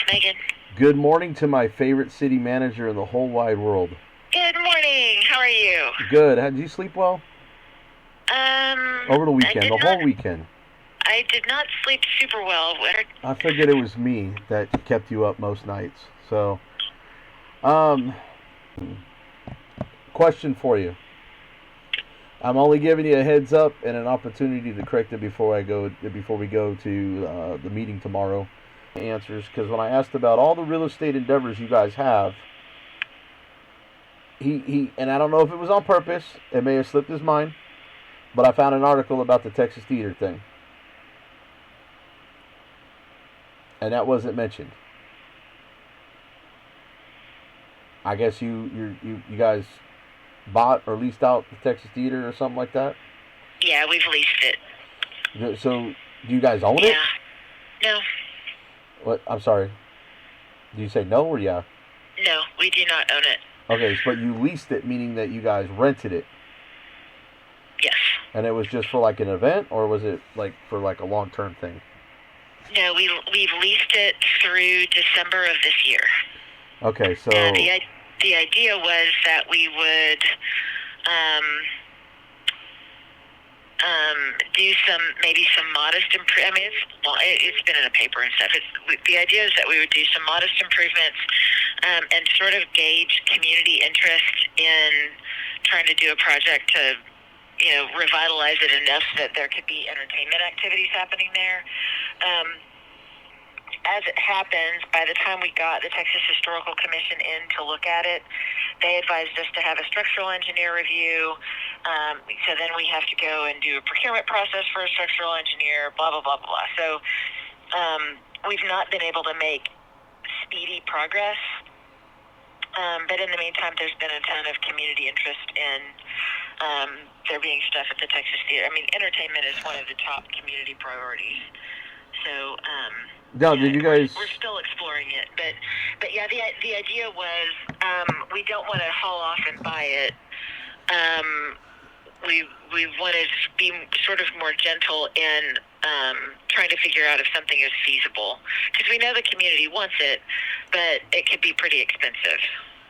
Megan. Good morning to my favorite city manager in the whole wide world. Good morning. How are you? Good. Did you sleep well? Over the weekend, the whole weekend. I did not sleep super well. I figured it was me that kept you up most nights. So, question for you. I'm only giving you a heads up and an opportunity to correct it before we go to the meeting tomorrow. Answers, because when I asked about all the real estate endeavors you guys have, he and I don't know if it was on purpose, it may have slipped his mind, but I found an article about the Texas Theater thing, and that wasn't mentioned. I guess you guys bought or leased out the Texas Theater or something like that? Yeah, we've leased it. So, do you guys own it? No. What? I'm sorry. Do you say no or yeah? No, we do not own it. Okay, but you leased it, meaning that you guys rented it. Yes. And it was just for like an event, or was it like for like a long-term thing? No, we've leased it through December of this year. Okay, so the idea was that we would do some modest improvements. I mean, it's been in the paper and stuff. The idea is that we would do some modest improvements and sort of gauge community interest in trying to do a project to, revitalize it enough that there could be entertainment activities happening there. As it happens, by the time we got the Texas Historical Commission in to look at it, they advised us to have a structural engineer review. So then we have to go and do a procurement process for a structural engineer, blah, blah, blah, blah. So we've not been able to make speedy progress. But in the meantime, there's been a ton of community interest in there being stuff at the Texas Theater. I mean, entertainment is one of the top community priorities. So did you guys? We're still exploring it, but yeah, the idea was we don't want to haul off and buy it. We wanted to be sort of more gentle in trying to figure out if something is feasible, because we know the community wants it, but it could be pretty expensive.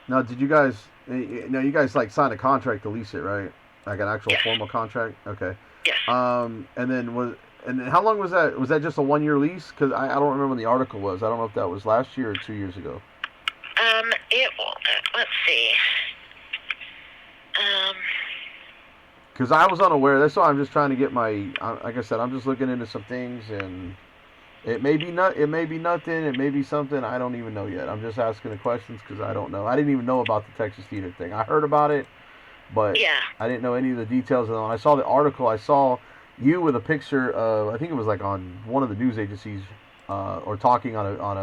Now, did you guys? You guys like signed a contract to lease it, right? Like an actual formal contract. Okay. Yes. And then how long was that? Was that just a 1-year lease? Because I don't remember when the article was. I don't know if that was last year or 2 years ago. Let's see. Because I was unaware. That's why I'm just trying to get my. Like I said, I'm just looking into some things, and it may be nothing. It may be something. I don't even know yet. I'm just asking the questions because I don't know. I didn't even know about the Texas Theater thing. I heard about it, but I didn't know any of the details. And when I saw the article, I saw you with a picture of, I think it was like on one of the news agencies, or talking on a, I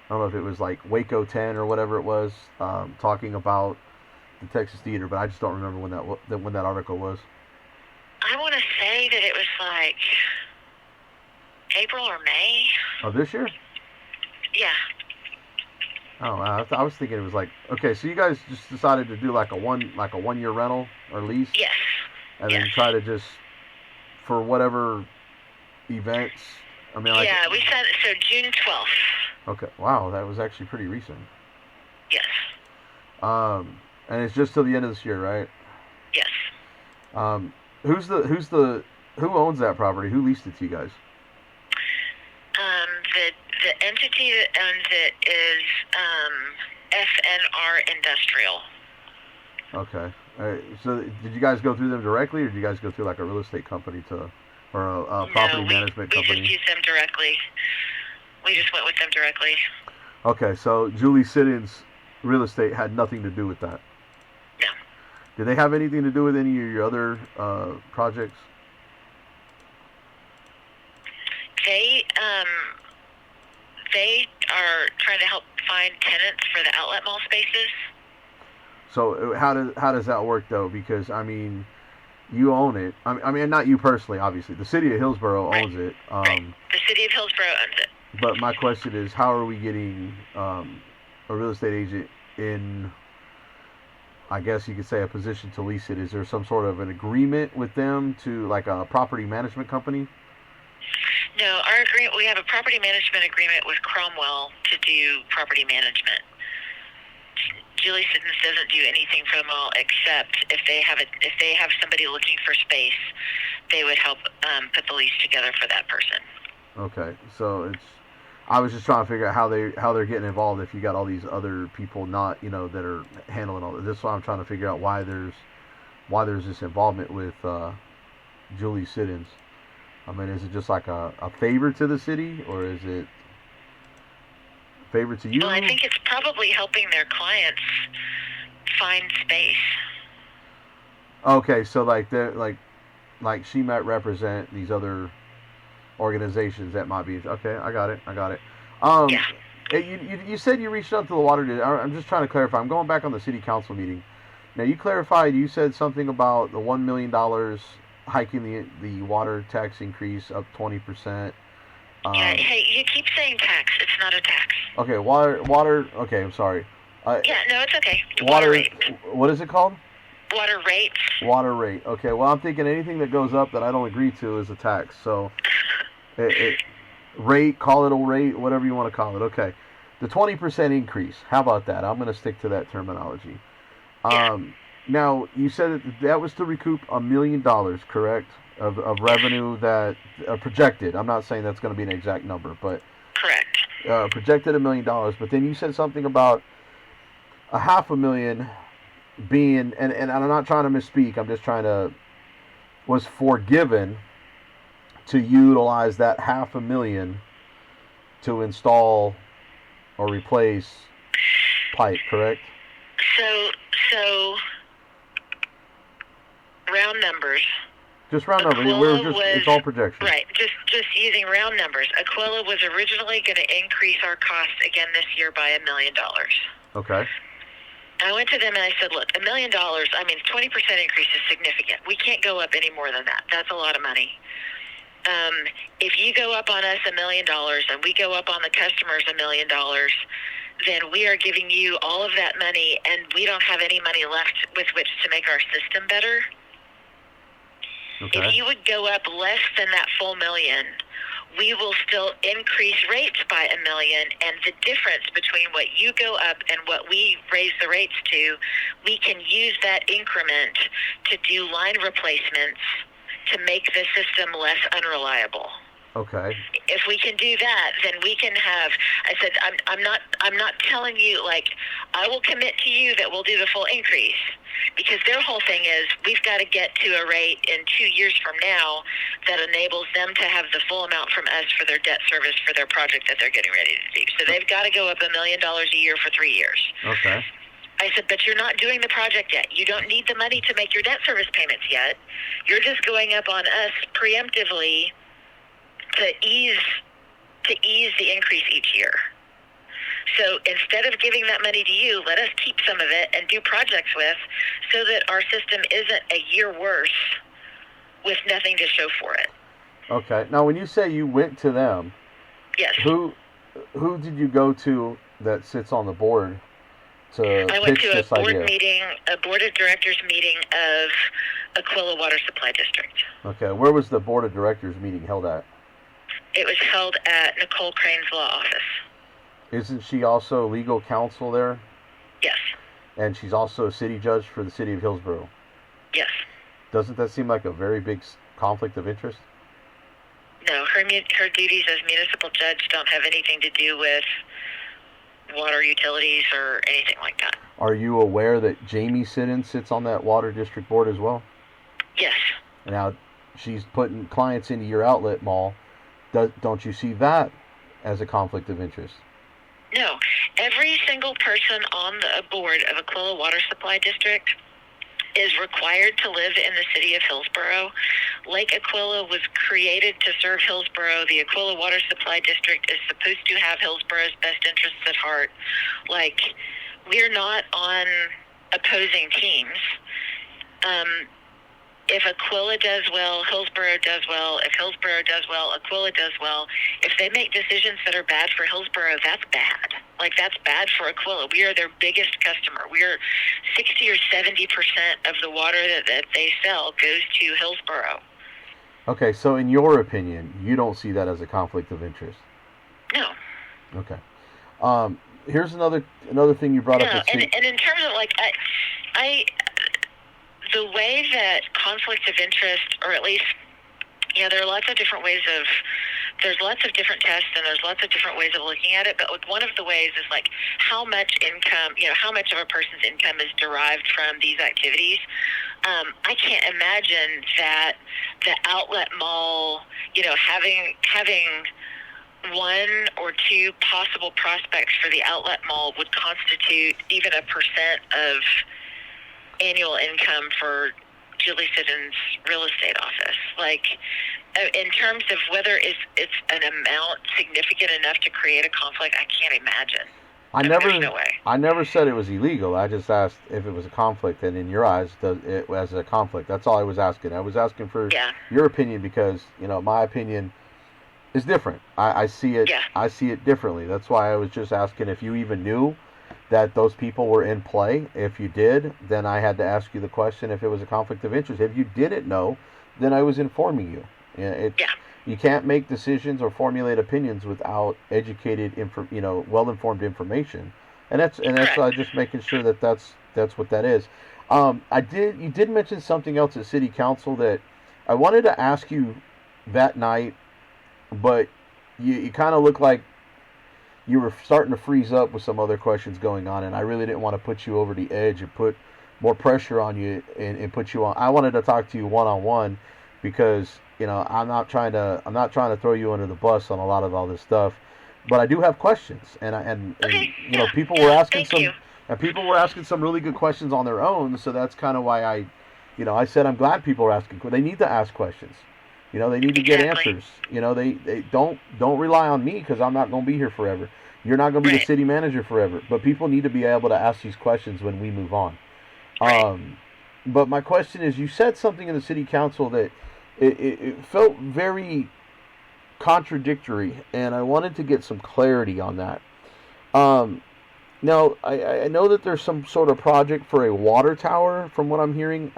don't know if it was like Waco 10 or whatever it was, talking about the Texas Theater, but I just don't remember when that article was. I want to say that it was like April or May. Of this year? Yeah. Oh, I was thinking it was like, okay, so you guys just decided to do like a 1-year rental or lease? Yes. And then try to just, for whatever events, I mean, like, we said so June 12th. Okay, wow, that was actually pretty recent. Yes. And it's just till the end of this year, right? Yes. Who owns that property? Who leased it to you guys? The entity that owns it is FNR Industrial. Okay. So did you guys go through them directly, or did you guys go through like a real estate company or a property management company? We just used them directly. We just went with them directly. Okay, so Julie Siddons Real Estate had nothing to do with that? No. Did they have anything to do with any of your other projects? They are trying to help find tenants for the outlet mall spaces. So how does that work though? Because I mean, you own it. I mean, not you personally, obviously. The city of Hillsboro owns it. Right. The city of Hillsboro owns it. But my question is, how are we getting a real estate agent in, I guess you could say, a position to lease it? Is there some sort of an agreement with them to, like a property management company? No, our agreement, we have a property management agreement with Cromwell to do property management. Julie Siddons doesn't do anything for the mall except if they have somebody looking for space, they would help put the lease together for that person. Okay, so I was just trying to figure out how they're getting involved if you got all these other people not, that are handling all this. This is why I'm trying to figure out why there's this involvement with Julie Siddons. I mean, is it just like a favor to the city, or is it a favor to you? Well, I think it's probably helping their clients find space. Okay, so like she might represent these other organizations that might be. Okay, I got it. Yeah. You said you reached out to the water. I'm just trying to clarify. I'm going back on the city council meeting. Now you clarified. You said something about the $1 million hiking the water tax increase up 20%. Yeah. Hey, you keep saying tax. It's not a tax. Okay, water. Okay, I'm sorry. Yeah, no, it's okay. Water rate. What is it called? Water rates. Water rate. Okay, well, I'm thinking anything that goes up that I don't agree to is a tax. So, rate, call it a rate, whatever you want to call it. Okay, the 20% increase. How about that? I'm going to stick to that terminology. Yeah. Now, you said that was to recoup $1 million, correct? Of revenue that projected. I'm not saying that's going to be an exact number, but correct. Projected $1 million. But then you said something about $500,000 being, and I'm not trying to misspeak. I'm just trying to was forgiven to utilize that $500,000 to install or replace pipe, correct? So round numbers. Just round numbers. It's all projections. Right. Just using round numbers. Aquilla was originally going to increase our costs again this year by $1 million. Okay. I went to them and I said, look, $1 million, 20% increase is significant. We can't go up any more than that. That's a lot of money. If you go up on us $1 million and we go up on the customers $1 million, then we are giving you all of that money and we don't have any money left with which to make our system better. Okay. If you would go up less than that full $1 million, we will still increase rates by $1 million, and the difference between what you go up and what we raise the rates to, we can use that increment to do line replacements to make the system less unreliable. Okay. If we can do that, then we can have. I said, I'm not telling you I will commit to you that we'll do the full increase, because their whole thing is we've got to get to a rate in 2 years from now that enables them to have the full amount from us for their debt service for their project that they're getting ready to do. So they've got to go up $1 million a year for 3 years. Okay. I said, but you're not doing the project yet. You don't need the money to make your debt service payments yet. You're just going up on us preemptively to ease the increase each year. So instead of giving that money to you, let us keep some of it and do projects with, so that our system isn't a year worse with nothing to show for it. Okay. Now, when you say you went to them, yes. Who did you go to that sits on the board to I went pitch to this a board idea? meeting, a board of directors meeting of Aquilla Water Supply District. Okay. Where was the board of directors meeting held at? It was held at Nicole Crane's law office. Isn't she also legal counsel there? Yes. And she's also a city judge for the city of Hillsboro? Yes. Doesn't that seem like a very big conflict of interest? No, her duties as municipal judge don't have anything to do with water utilities or anything like that. Are you aware that Jamie Siddons sits on that water district board as well? Yes. Now, she's putting clients into your outlet mall. Don't you see that as a conflict of interest? No. Every single person on the board of Aquilla Water Supply District is required to live in the city of Hillsboro. Lake Aquilla was created to serve Hillsboro. The Aquilla Water Supply District is supposed to have Hillsboro's best interests at heart. We're not on opposing teams. If Aquilla does well, Hillsboro does well. If Hillsboro does well, Aquilla does well. If they make decisions that are bad for Hillsboro, that's bad. That's bad for Aquilla. We are their biggest customer. We are 60 or 70% of the water that they sell goes to Hillsboro. Okay, so in your opinion, you don't see that as a conflict of interest? No. Okay. Here's another thing you brought up. And in terms of like, the way that conflict of interest, or at least, there are lots of different ways of. There's lots of different tests and there's lots of different ways of looking at it, but one of the ways is like how much income, how much of a person's income is derived from these activities. I can't imagine that the outlet mall, having one or two possible prospects for the outlet mall would constitute even a percent of annual income for Julie Siddons' real estate office. Like, in terms of whether it's an amount significant enough to create a conflict, I can't imagine. There's no way. I never said it was illegal. I just asked if it was a conflict, and in your eyes, it was a conflict. That's all I was asking. I was asking for your opinion because my opinion is different. I see it. Yeah. I see it differently. That's why I was just asking if you even knew that those people were in play. If you did, then I had to ask you the question if it was a conflict of interest. If you didn't know, then I was informing you. You can't make decisions or formulate opinions without educated, well-informed information, and that's just making sure that that's what that is. You did mention something else at City Council that I wanted to ask you that night, but you kind of looked like you were starting to freeze up with some other questions going on, and I really didn't want to put you over the edge and put more pressure on you and put you on. I wanted to talk to you one-on-one because I'm not trying to throw you under the bus on a lot of all this stuff, but I do have questions, and people were asking some really good questions on their own, so that's kind of why I said I'm glad people are asking. They need to ask questions. They need to get answers. They don't rely on me because I'm not going to be here forever. You're not going to be the city manager forever, but people need to be able to ask these questions when we move on. But my question is, you said something in the city council that it felt very contradictory, and I wanted to get some clarity on that. Now, I know that there's some sort of project for a water tower, from what I'm hearing.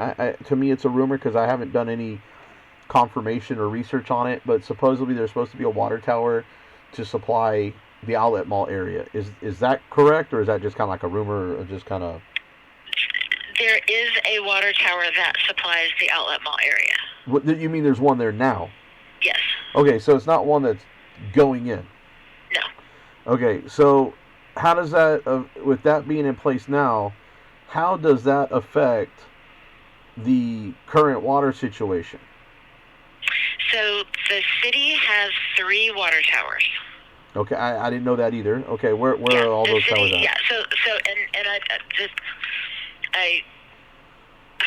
To me, it's a rumor because I haven't done any confirmation or research on it, but supposedly there's supposed to be a water tower to supply the outlet mall area. Is that correct, or is that just kind of like a rumor, or just kind of... There is a water tower that supplies the outlet mall area. What, you mean there's one there now? Yes. Okay, so it's not one that's going in? No. Okay, so how does that, with that being in place now, how does that affect the current water situation? So the city has 3 water towers. Okay, I didn't know that either. Okay, where are all those towers at? Yeah, so I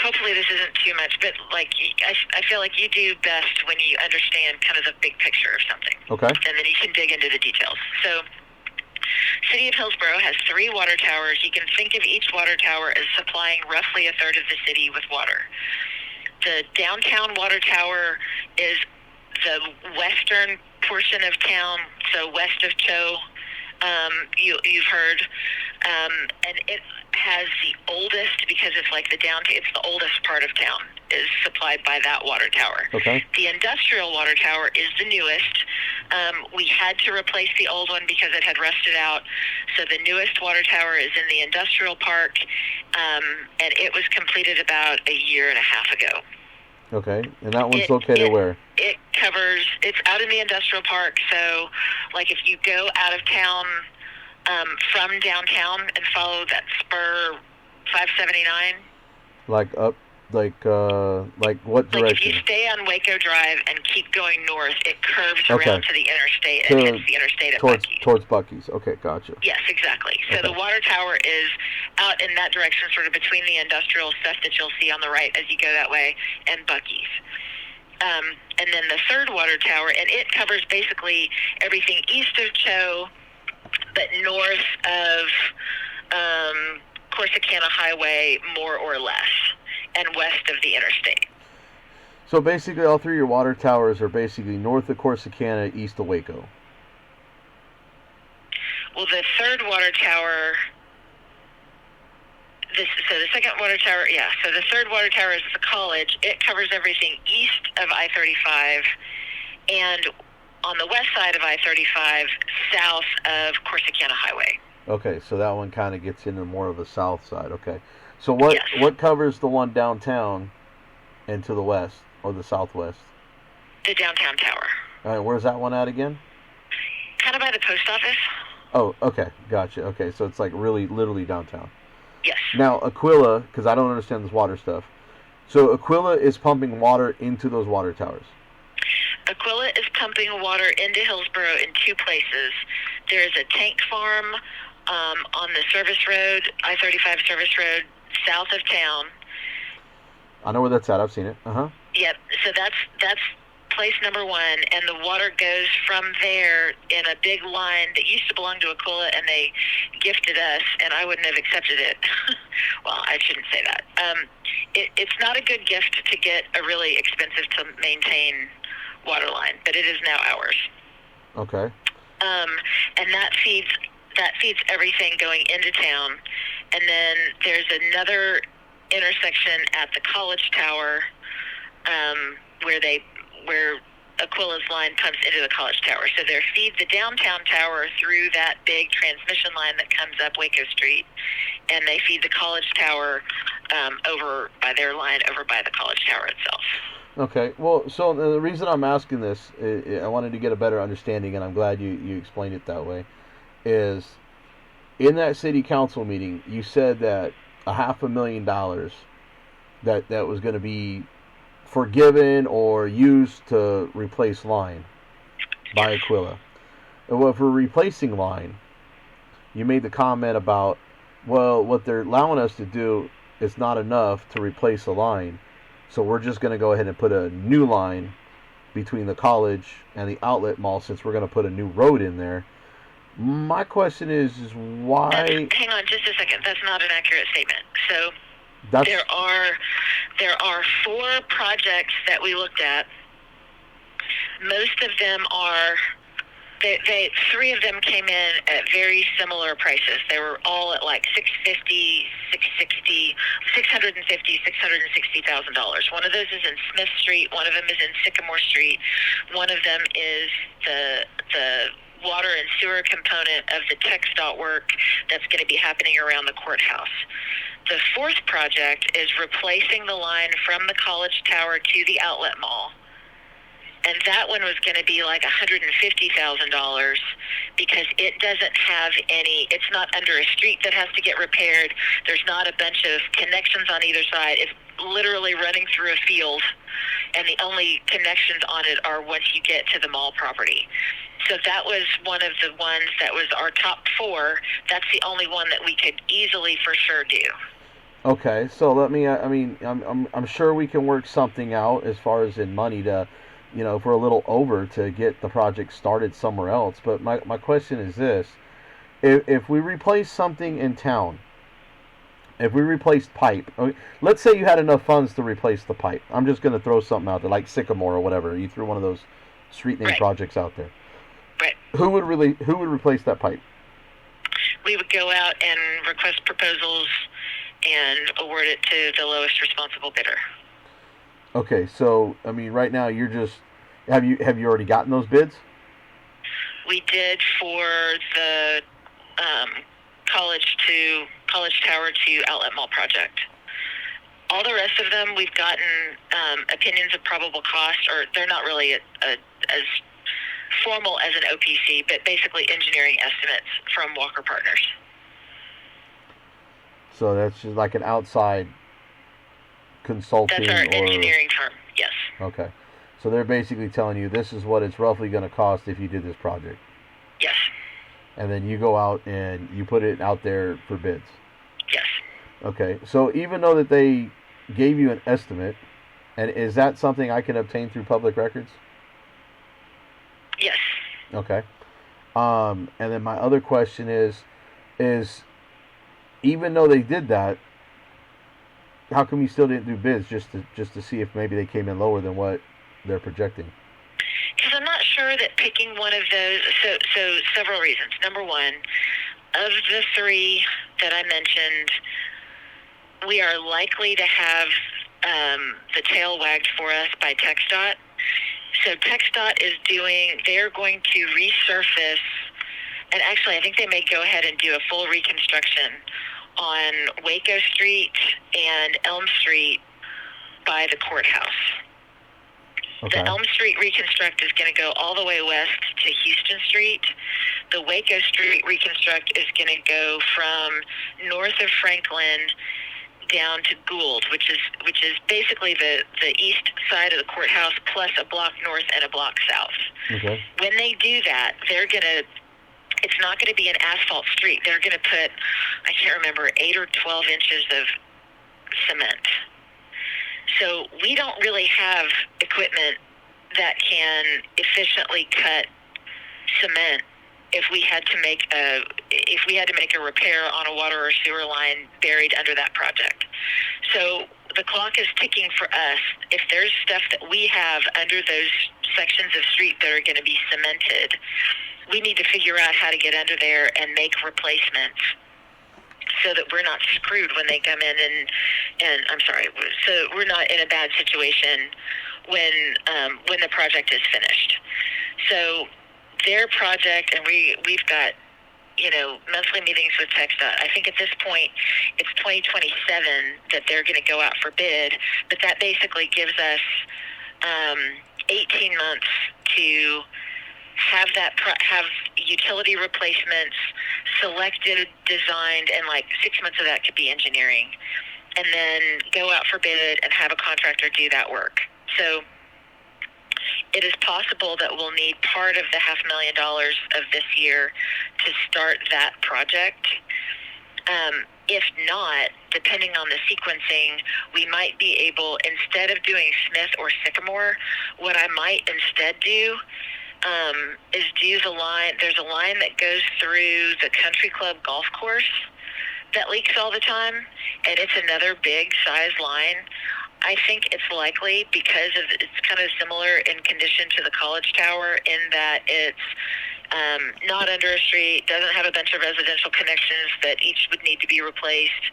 hopefully this isn't too much, but I feel like you do best when you understand kind of the big picture of something. Okay. And then you can dig into the details. So City of Hillsboro has 3 water towers. You can think of each water tower as supplying roughly a third of the city with water. The downtown water tower is the western portion of town, so west of Cho. You've heard, and it has the oldest, because it's like it's the oldest part of town is supplied by that water tower. Okay. The industrial water tower is the newest. We had to replace the old one because it had rusted out. So the newest water tower is in the industrial park, and it was completed about a year and a half ago. Okay, and that one's located where? It's out in the industrial park, so if you go out of town from downtown and follow that spur 579. What direction? Like if you stay on Waco Drive and keep going north, it curves around to the interstate and hits the interstate at Buc-ee's. Towards Buc-ee's. Okay, gotcha. Yes, exactly. So the water tower is out in that direction, sort of between the industrial stuff that you'll see on the right as you go that way, and Buc-ee's. And then the third water tower, and it covers basically everything east of Cho, but north of Corsicana Highway, more or less, and west of the interstate. So basically all 3 of your water towers are basically north of Corsicana, east of Waco. Well, the third water tower, So the second water tower, yeah. So the third water tower is the college. It covers everything east of I-35 and on the west side of I-35, south of Corsicana Highway. Okay, so that one kind of gets into more of the south side. Okay. So what Yes. what covers the one downtown and to the west or the southwest? The downtown tower. All right, where's that one at again? Kind of by the post office. Oh, okay, gotcha. Okay, so it's like really literally downtown. Yes. Now, Aquilla, because I don't understand this water stuff. So Aquilla is pumping water into those water towers. Aquilla is pumping water into Hillsboro in two places. There's a tank farm on the service road, I-35 service road, south of town. I know where that's at. I've seen it. Uh-huh. Yep. So that's place number one, and the water goes from there in a big line that used to belong to Aquilla, and they gifted us, and I wouldn't have accepted it. Well, I shouldn't say that. It's not a good gift to get a really expensive to maintain water line, but it is now ours. Okay. And that feeds everything going into town, and then there's another intersection at the college tower where Aquilla's line pumps into the college tower. So they feed the downtown tower through that big transmission line that comes up Waco Street, and they feed the college tower over by their line over by the college tower itself. Okay. Well, so the reason I'm asking this, I wanted to get a better understanding, and I'm glad you explained it that way, is in that city council meeting, you said that $500,000 that was going to be forgiven or used to replace line by Aquilla. Well, if we're replacing line, you made the comment about, well, what they're allowing us to do is not enough to replace a line, so we're just going to go ahead and put a new line between the college and the outlet mall since we're going to put a new road in there. My question is why... Hang on just a second. That's not an accurate statement. So That's... there are 4 projects that we looked at. Most of them are... They 3 of them came in at very similar prices. They were all at like $660,000. One of those is in Smith Street. One of them is in Sycamore Street. One of them is the water and sewer component of the TxDOT work that's going to be happening around the courthouse. The 4th project is replacing the line from the college tower to the outlet mall. And that one was going to be like $150,000 because it doesn't have any, it's not under a street that has to get repaired. There's not a bunch of connections on either side. It's literally running through a field, and the only connections on it are once you get to the mall property. So that was one of the ones that was our top 4. That's the only one that we could easily for sure do. Okay, so let me, I'm sure we can work something out as far as in money to, if we're a little over to get the project started somewhere else. But my question is this. If we replace something in town, if we replaced pipe, let's say you had enough funds to replace the pipe. I'm just going to throw something out there, like Sycamore or whatever. You threw one of those street name projects out there. Right. Who would replace that pipe? We would go out and request proposals and award it to the lowest responsible bidder. Okay, so right now you're just have you already gotten those bids? We did for the college tower to outlet mall project. All the rest of them we've gotten opinions of probable cost, or they're not really as formal as an OPC, but basically engineering estimates from Walker Partners. So that's just like an outside consulting. That's our engineering firm, yes. Okay. So they're basically telling you this is what it's roughly going to cost if you did this project. Yes. And then you go out and you put it out there for bids. Yes. Okay. So even though that they gave you an estimate, and is that something I can obtain through public records? Yes. Okay. And then my other question is even though they did that, how come you still didn't do bids just to see if maybe they came in lower than what they're projecting? Because I'm not sure that picking one of those, so several reasons. Number one, of the 3 that I mentioned, we are likely to have the tail wagged for us by TxDOT. So TxDOT they're going to resurface, and actually I think they may go ahead and do a full reconstruction on Waco Street and Elm Street by the courthouse. Okay. The Elm Street reconstruct is going to go all the way west to Houston Street. The Waco Street reconstruct is going to go from north of Franklin down to Gould, which is basically the east side of the courthouse plus a block north and a block south. Okay. When they do that, it's not going to be an asphalt street. They're going to put, I can't remember, 8 or 12 inches of cement. So we don't really have equipment that can efficiently cut cement if we had to make a repair on a water or sewer line buried under that project. So the clock is ticking for us. If there's stuff that we have under those sections of street that are going to be cemented, we need to figure out how to get under there and make replacements so that we're not screwed when they come in so we're not in a bad situation when the project is finished. So their project, and we've got monthly meetings with TxDOT. I think at this point it's 2027 that they're going to go out for bid, but that basically gives us 18 months to have utility replacements selected, designed, and 6 months of that could be engineering, and then go out for bid and have a contractor do that work. So it is possible that we'll need part of the $500,000 of this year to start that project. If not, depending on the sequencing, we might be able, instead of doing Smith or Sycamore, what I might instead do is do the line. There's a line that goes through the country club golf course that leaks all the time, and it's another big size line. I think it's likely because it's kind of similar in condition to the college tower in that it's not under a street, doesn't have a bunch of residential connections that each would need to be replaced.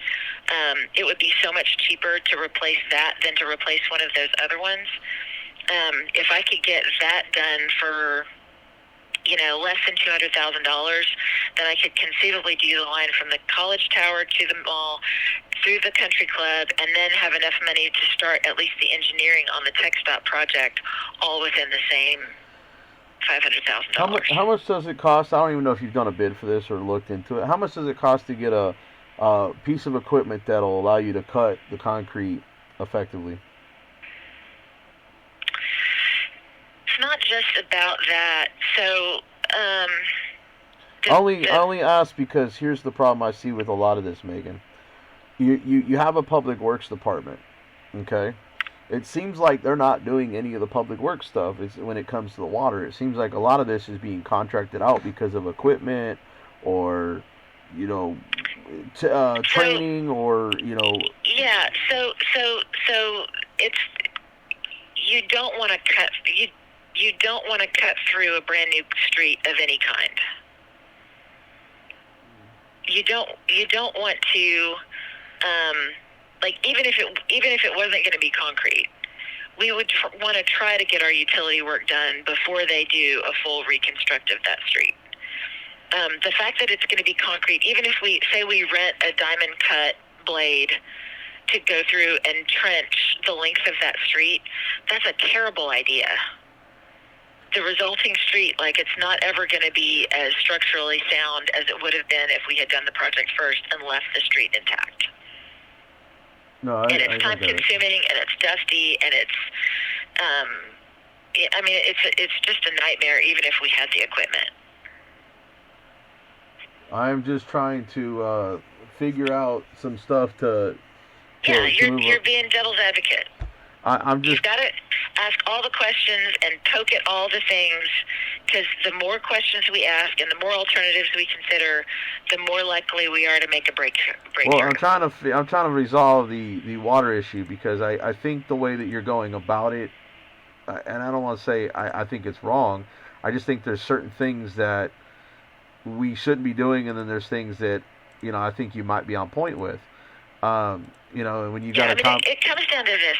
It would be so much cheaper to replace that than to replace one of those other ones. If I could get that done for less than $200,000, then I could conceivably do the line from the college tower to the mall through the country club, and then have enough money to start at least the engineering on the TxDOT project, all within the same $500,000. How much does it cost? I don't even know if you've done a bid for this or looked into it. How much does it cost to get a piece of equipment that'll allow you to cut the concrete effectively? It's not just about that. So, I only ask because here's the problem I see with a lot of this, Megan. You have a public works department, okay? It seems like they're not doing any of the public works stuff when it comes to the water. It seems like a lot of this is being contracted out because of equipment or, training or, Yeah, so it's, you don't want to cut through a brand new street of any kind. You don't want to, even if it wasn't going to be concrete, we would want to try to get our utility work done before they do a full reconstruct of that street. The fact that it's going to be concrete, even if we rent a diamond cut blade to go through and trench the length of that street, that's a terrible idea. The resulting street, it's not ever going to be as structurally sound as it would have been if we had done the project first and left the street intact. No, and it's time consuming, and it's dusty, and it's, it's just a nightmare even if we had the equipment. I'm just trying to figure out some stuff to you're being devil's advocate. You've got to ask all the questions and poke at all the things, because the more questions we ask and the more alternatives we consider, the more likely we are to make a breakthrough. Well, I'm trying to resolve the water issue, because I think the way that you're going about it, and I don't want to say I think it's wrong. I just think there's certain things that we shouldn't be doing, and then there's things that I think you might be on point with. You know, when you Yeah, got I mean, it comes down to this.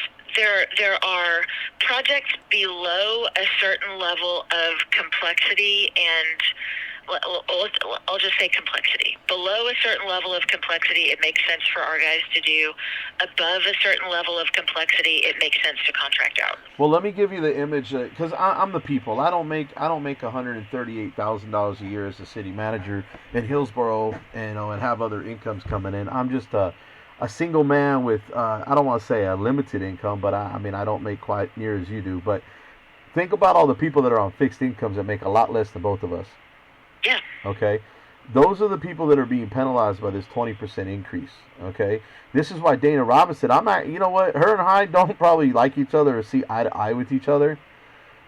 There are projects below a certain level of complexity and I'll just say complexity. Below a certain level of complexity, it makes sense for our guys to do. Above a certain level of complexity, it makes sense to contract out. Well, let me give you the image, because I'm the people. I don't make $138,000 a year as a city manager in Hillsboro, and have other incomes coming in. I'm just a single man with I don't want to say a limited income, but I mean I don't make quite near as you do. But think about all the people that are on fixed incomes that make a lot less than both of us. Yeah. Okay. Those are the people that are being penalized by this 20% increase. Okay. This is why Dana Robinson, you know what? Her and I don't probably like each other or see eye to eye with each other,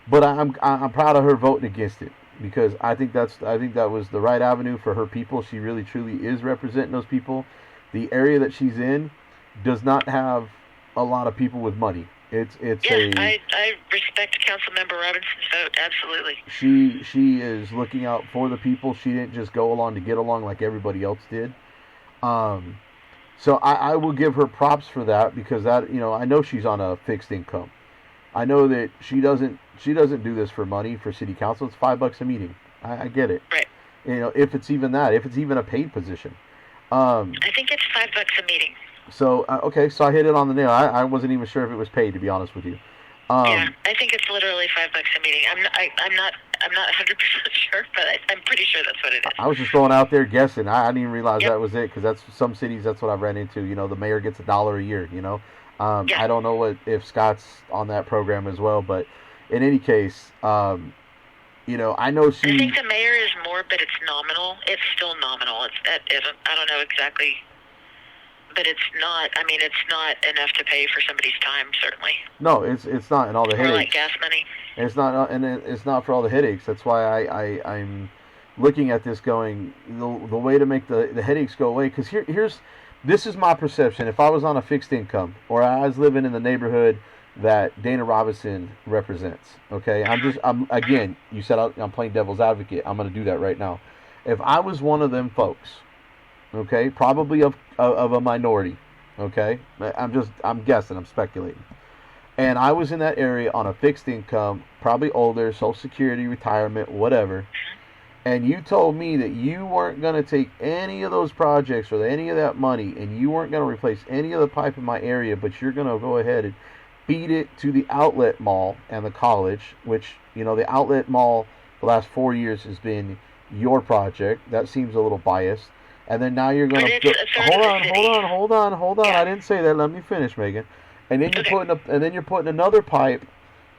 but I'm proud of her voting against it, because I think that was the right avenue for her people. She really truly is representing those people. The area that she's in does not have a lot of people with money. I respect Councilmember Robinson's vote, absolutely. She is looking out for the people. She didn't just go along to get along like everybody else did. So I will give her props for that, because that, I know she's on a fixed income. I know that she doesn't do this for money for city council. It's $5 a meeting. I get it. Right. If it's even that, if it's even a paid position. I think it's $5 a meeting. So okay, so I hit it on the nail. I wasn't even sure if it was paid, to be honest with you. Yeah, I think it's literally $5 a meeting. I'm not 100% sure, but I'm pretty sure that's what it is. I was just throwing out there guessing. I didn't even realize that was it, because that's some cities. That's what I've ran into. The mayor gets $1 a year. I don't know if Scott's on that program as well, but in any case, I know she. I think the mayor is more, but it's nominal. It's still nominal. I don't know exactly. But it's not. I mean, it's not enough to pay for somebody's time. Certainly. No, it's not, and all the headaches. Or like gas money. It's not, and it's not for all the headaches. That's why I'm looking at this, going the way to make the headaches go away. Because this is my perception. If I was on a fixed income, or I was living in the neighborhood that Dana Robinson represents, okay, again, you said I'm playing devil's advocate. I'm going to do that right now. If I was one of them folks, okay, probably of a minority, okay, I'm guessing, I'm speculating, and I was in that area on a fixed income, probably older, Social Security, retirement, whatever, and you told me that you weren't going to take any of those projects or any of that money, and you weren't going to replace any of the pipe in my area, but you're going to go ahead and feed it to the outlet mall and the college, which, the outlet mall the last 4 years has been your project. That seems a little biased. And then now you're going to hold on. I didn't say that. Let me finish, Megan. And then you're putting another pipe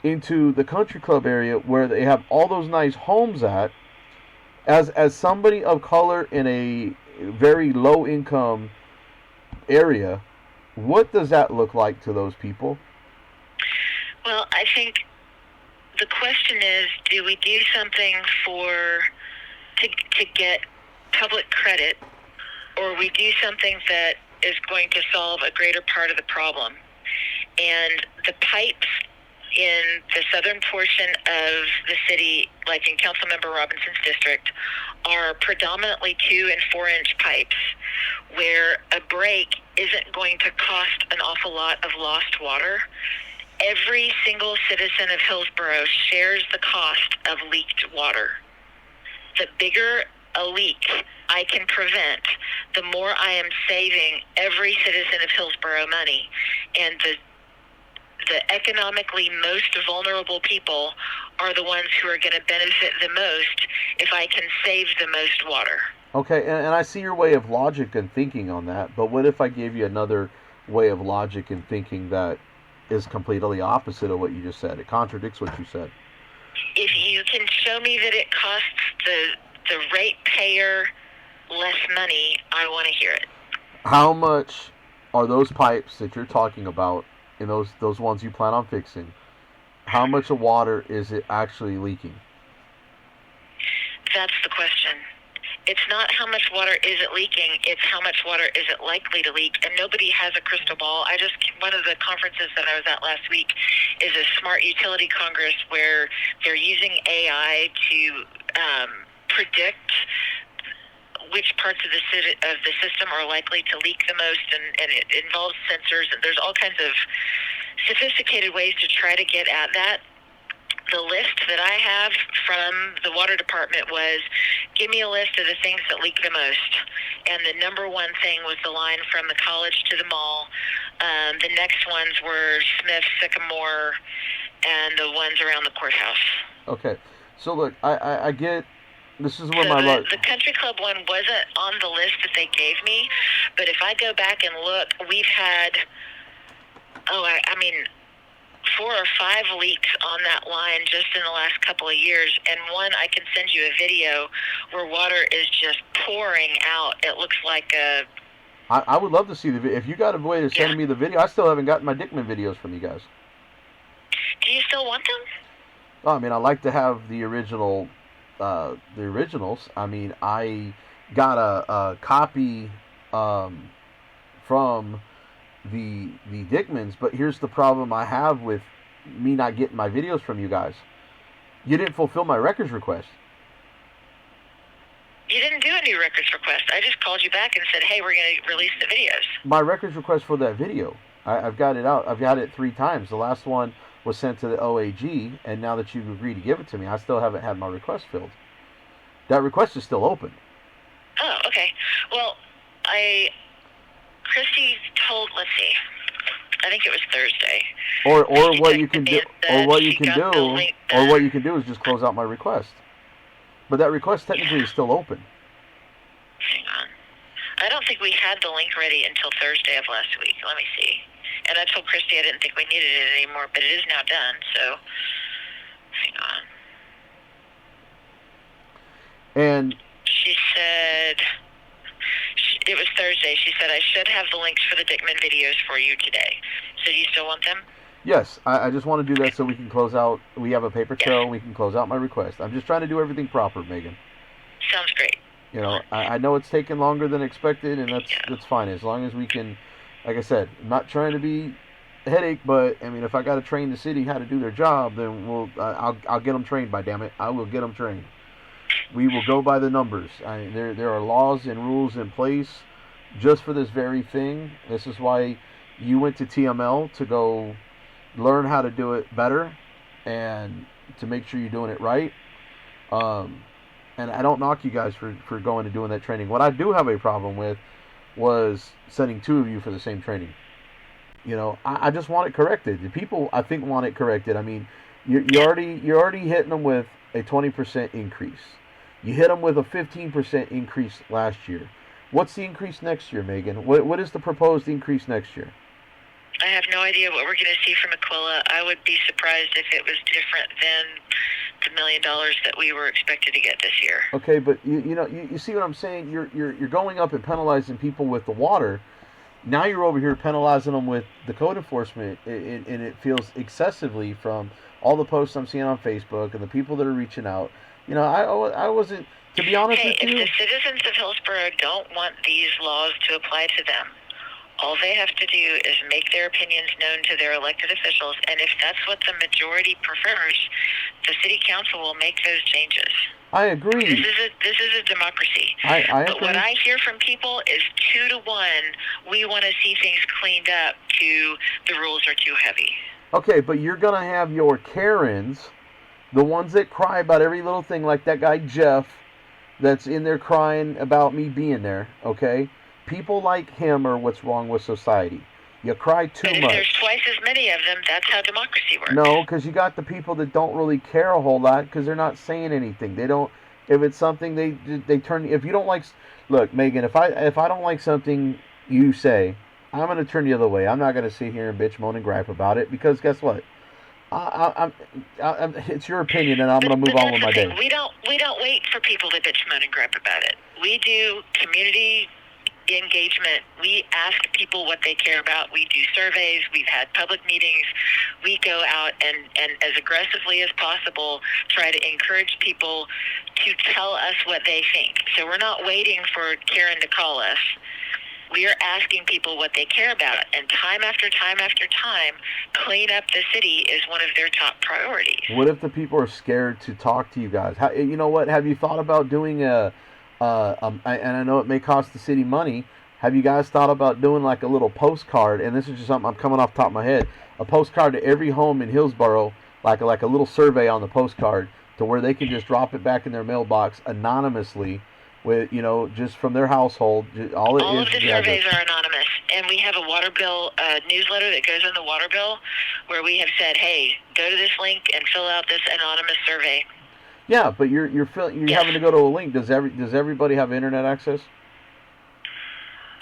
into the country club area where they have all those nice homes at. As somebody of color in a very low income area, what does that look like to those people? Well, I think the question is, do we do something to get public credit, or we do something that is going to solve a greater part of the problem? And the pipes in the southern portion of the city, like in Councilmember Robinson's district, are predominantly 2- and 4-inch pipes, where a break isn't going to cost an awful lot of lost water. Every single citizen of Hillsboro shares the cost of leaked water. The bigger a leak I can prevent, the more I am saving every citizen of Hillsboro money. And the economically most vulnerable people are the ones who are going to benefit the most if I can save the most water. Okay, and I see your way of logic and thinking on that, but what if I gave you another way of logic and thinking that is completely opposite of what you just said? It contradicts what you said. If you can show me that it costs the ratepayer less money, I want to hear it. How much are those pipes that you're talking about, and those ones you plan on fixing, how much of water is it actually leaking? That's the question. It's not how much water is it leaking, it's how much water is it likely to leak, and nobody has a crystal ball. One of the conferences that I was at last week is a Smart Utility Congress where they're using AI to predict which parts of the system are likely to leak the most, and it involves sensors, and there's all kinds of sophisticated ways to try to get at that. The list that I have from the water department was, give me a list of the things that leak the most. And the number one thing was the line from the college to the mall. The next ones were Smith, Sycamore, and the ones around the courthouse. Okay. So look, I get, this is where so my... The country club one wasn't on the list that they gave me, but if I go back and look, we've had, I mean, 4 or 5 leaks on that line just in the last couple of years, and one, I can send you a video where water is just pouring out. It looks like a... I would love to see the video. If you got a way to send me the video, I still haven't gotten my Dickman videos from you guys. Do you still want them? Well, I mean, I like to have the originals. I mean, I got a copy from the Dickmans, but here's the problem I have with me not getting my videos from you guys. You didn't fulfill my records request. You didn't do any records request. I just called you back and said, hey, we're going to release the videos. My records request for that video, I've got it out. I've got it 3 times. The last one was sent to the OAG, and now that you've agreed to give it to me, I still haven't had my request filled. That request is still open. Oh, okay. Well, Christy told, let's see, I think it was Thursday. Or what you can do, is just close out my request. But that request technically is still open. Hang on. I don't think we had the link ready until Thursday of last week. Let me see. And I told Christy I didn't think we needed it anymore, but it is now done, so hang on. And she said, it was Thursday, she said, I should have the links for the Dickman videos for you today. So do you still want them? Yes, I just want to do that so we can close out, we have a paper trail, and we can close out my request. I'm just trying to do everything proper, Megan. Sounds great. You know, I know it's taken longer than expected, and that's fine. As long as we can, like I said, I'm not trying to be a headache, but, I mean, if I got to train the city how to do their job, then I'll get them trained, by damn it. I will get them trained. We will go by the numbers. There are laws and rules in place just for this very thing. This is why you went to TML to go learn how to do it better and to make sure you're doing it right. And I don't knock you guys for going and doing that training. What I do have a problem with was sending 2 of you for the same training. You know, I just want it corrected. The people, I think, want it corrected. I mean, you're already hitting them with a 20% increase. You hit them with a 15% increase last year. What's the increase next year, Megan? What is the proposed increase next year? I have no idea what we're going to see from Aquilla. I would be surprised if it was different than the $1 million that we were expected to get this year. Okay, but you see what I'm saying? You're going up and penalizing people with the water. Now you're over here penalizing them with the code enforcement, and it feels excessively from all the posts I'm seeing on Facebook and the people that are reaching out. You know, I wasn't, to be honest with you. If the citizens of Hillsboro don't want these laws to apply to them, all they have to do is make their opinions known to their elected officials, and if that's what the majority prefers, the city council will make those changes. I agree. This is a democracy. I but agree. What I hear from people is 2 to 1. We want to see things cleaned up to the rules are too heavy. Okay, but you're gonna have your Karens, the ones that cry about every little thing, like that guy Jeff, that's in there crying about me being there. Okay. People like him are what's wrong with society. You cry too much. But if there's twice as many of them, that's how democracy works. No, because you got the people that don't really care a whole lot because they're not saying anything. They don't. If it's something they turn. If you don't like, look, Megan. If I don't like something you say, I'm gonna turn the other way. I'm not gonna sit here and bitch, moan, and gripe about it because guess what? It's your opinion, and I'm gonna move on with my day. We don't wait for people to bitch, moan, and gripe about it. We do community engagement. We ask people what they care about. We do surveys. We've had public meetings. We go out and as aggressively as possible try to encourage people to tell us what they think. So we're not waiting for Karen to call us. We are asking people what they care about, and time after time after time, clean up the city is one of their top priorities. What if the people are scared to talk to you guys? You know what? Have you thought about doing a and I know it may cost the city money. Have you guys thought about doing like a little postcard? And this is just something I'm coming off the top of my head. A postcard to every home in Hillsboro, like a little survey on the postcard, to where they can just drop it back in their mailbox anonymously, with just from their household. All of the surveys are anonymous, and we have a water bill newsletter that goes in the water bill, where we have said, "Hey, go to this link and fill out this anonymous survey." Yeah, but you're having to go to a link. Does everybody have internet access?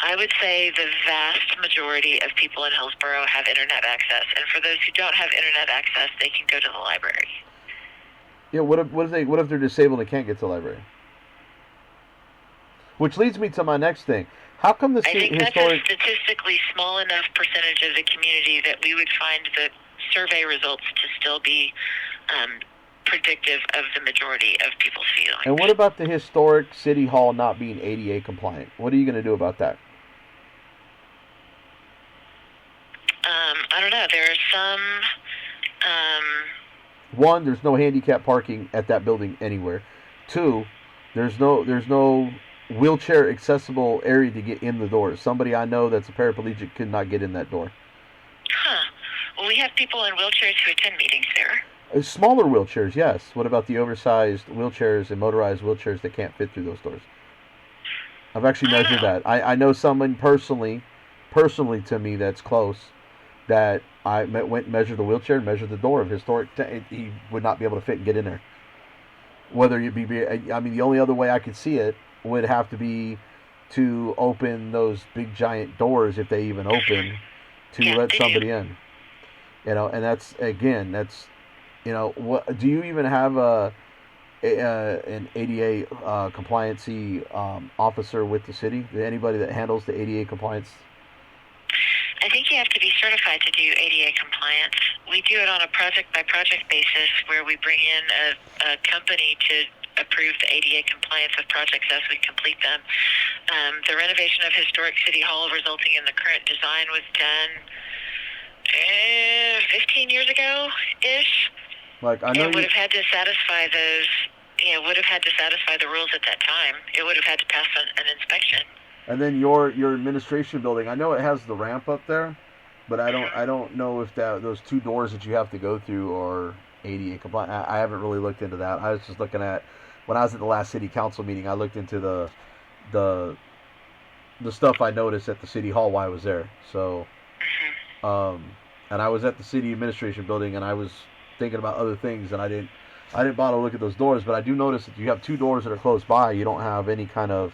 I would say the vast majority of people in Hillsboro have internet access, and for those who don't have internet access, they can go to the library. Yeah, what if they're disabled and can't get to the library? Which leads me to my next thing. How come the I think that's a statistically small enough percentage of the community that we would find the survey results to still be predictive of the majority of people's feelings. And what about the historic city hall not being ADA compliant? What are you going to do about that? I don't know. There are some... One, there's no handicap parking at that building anywhere. Two, there's no wheelchair accessible area to get in the door. Somebody I know that's a paraplegic could not get in that door. Huh. Well, we have people in wheelchairs who attend meetings there. Smaller wheelchairs, yes. What about the oversized wheelchairs and motorized wheelchairs that can't fit through those doors? I've actually measured that. I know someone personally to me that's close, that I went and measured the wheelchair and measured the door of historic. He would not be able to fit and get in there. Whether it be, the only other way I could see it would have to be to open those big giant doors, if they even open, to let somebody in. And that's what do you even have an ADA compliancy officer with the city? Anybody that handles the ADA compliance? I think you have to be certified to do ADA compliance. We do it on a project-by-project basis, where we bring in a company to approve the ADA compliance of projects as we complete them. The renovation of Historic City Hall, resulting in the current design, was done 15 years ago-ish. Like, I know it would have had to satisfy those. Would have had to satisfy the rules at that time. It would have had to pass an inspection. And then your administration building, I know it has the ramp up there, but I don't know if those two doors that you have to go through are ADA compliant. I haven't really looked into that. I was just looking at, when I was at the last city council meeting, I looked into the stuff I noticed at the city hall while I was there. So, and I was at the city administration building, and I was thinking about other things, and I didn't bother to look at those doors. But I do notice that you have two doors that are close by. You don't have any kind of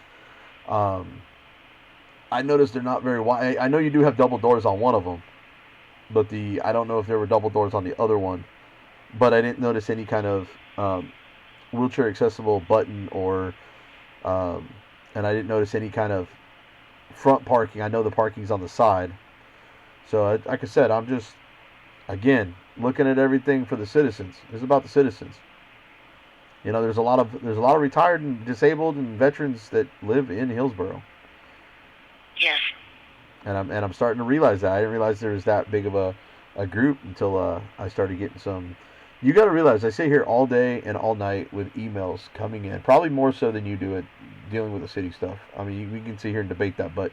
I noticed they're not very wide. I know you do have double doors on one of them, but I don't know if there were double doors on the other one. But I didn't notice any kind of wheelchair accessible button, or and I didn't notice any kind of front parking. I know the parking's on the side. So like I said, I'm just, again, looking at everything for the citizens. It's about the citizens. There's a lot of retired and disabled and veterans that live in Hillsboro. Yes. And I'm starting to realize that. I didn't realize there was that big of a group until I started getting some. You got to realize, I sit here all day and all night with emails coming in, probably more so than you do it dealing with the city stuff. I mean, we can sit here and debate that, but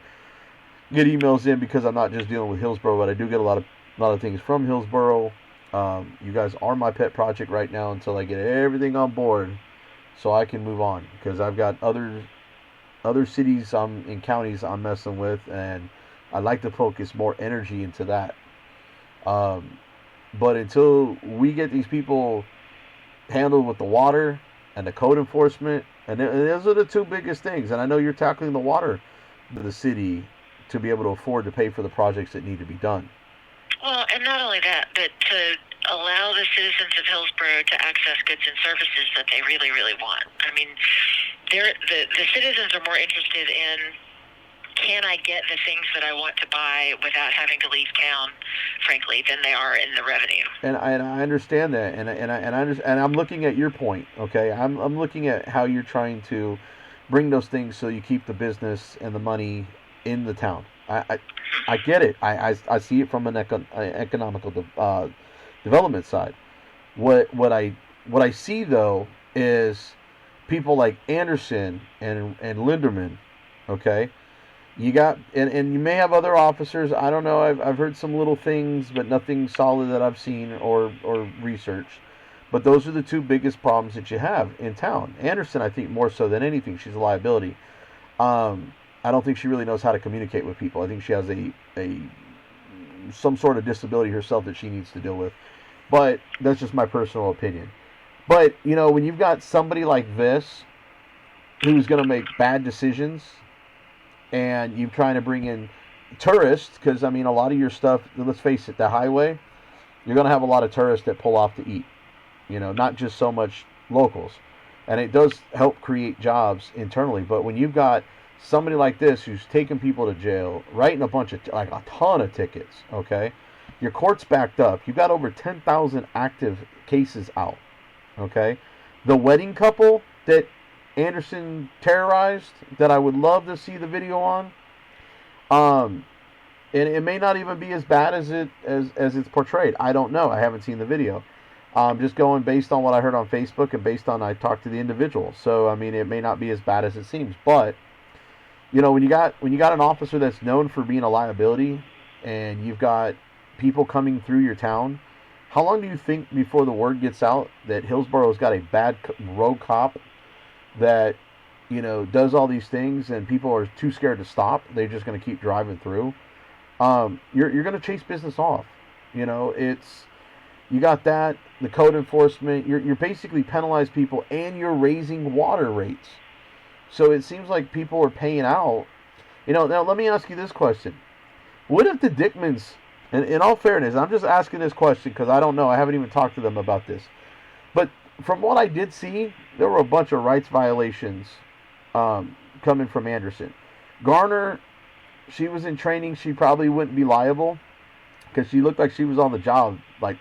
get emails in because I'm not just dealing with Hillsboro, but I do get a lot of things from Hillsboro. You guys are my pet project right now until I get everything on board, so I can move on, because I've got other cities and counties I'm messing with, and I'd like to focus more energy into that. But until we get these people handled with the water and the code enforcement, and those are the two biggest things. And I know you're tackling the water to the city to be able to afford to pay for the projects that need to be done. Well, and not only that, but to allow the citizens of Hillsboro to access goods and services that they really, really want. I mean, the citizens are more interested in, can I get the things that I want to buy without having to leave town, frankly, than they are in the revenue. And I understand that, and I'm looking at your point. Okay, I'm looking at how you're trying to bring those things so you keep the business and the money in the town. I get it. I see it from an economical development side. What I see though is people like Anderson and Linderman, okay? You got, and you may have other officers. I don't know. I've heard some little things, but nothing solid that I've seen or researched. But those are the two biggest problems that you have in town. Anderson, I think, more so than anything, she's a liability. I don't think she really knows how to communicate with people. I think she has some sort of disability herself that she needs to deal with. But that's just my personal opinion. But, when you've got somebody like this who's going to make bad decisions, and you're trying to bring in tourists, because, a lot of your stuff, let's face it, the highway, you're going to have a lot of tourists that pull off to eat. Not just so much locals. And it does help create jobs internally. But when you've got somebody like this who's taking people to jail, writing a ton of tickets, okay? Your court's backed up. You've got over 10,000 active cases out, okay? The wedding couple that Anderson terrorized, that I would love to see the video on, and it may not even be as bad as it's portrayed. I don't know. I haven't seen the video. Just going based on what I heard on Facebook and based on I talked to the individual. So it may not be as bad as it seems. But when you got an officer that's known for being a liability, and you've got people coming through your town, how long do you think before the word gets out that Hillsboro's got a bad road cop that does all these things, and people are too scared to stop? They're just going to keep driving through. You're going to chase business off. You got that, the code enforcement, you're basically penalizing people, and you're raising water rates. So it seems like people are paying out. Now let me ask you this question. What if the Dickmans, and in all fairness, I'm just asking this question because I don't know, I haven't even talked to them about this. But from what I did see, there were a bunch of rights violations coming from Anderson. Garner, she was in training, she probably wouldn't be liable because she looked like she was on the job, like,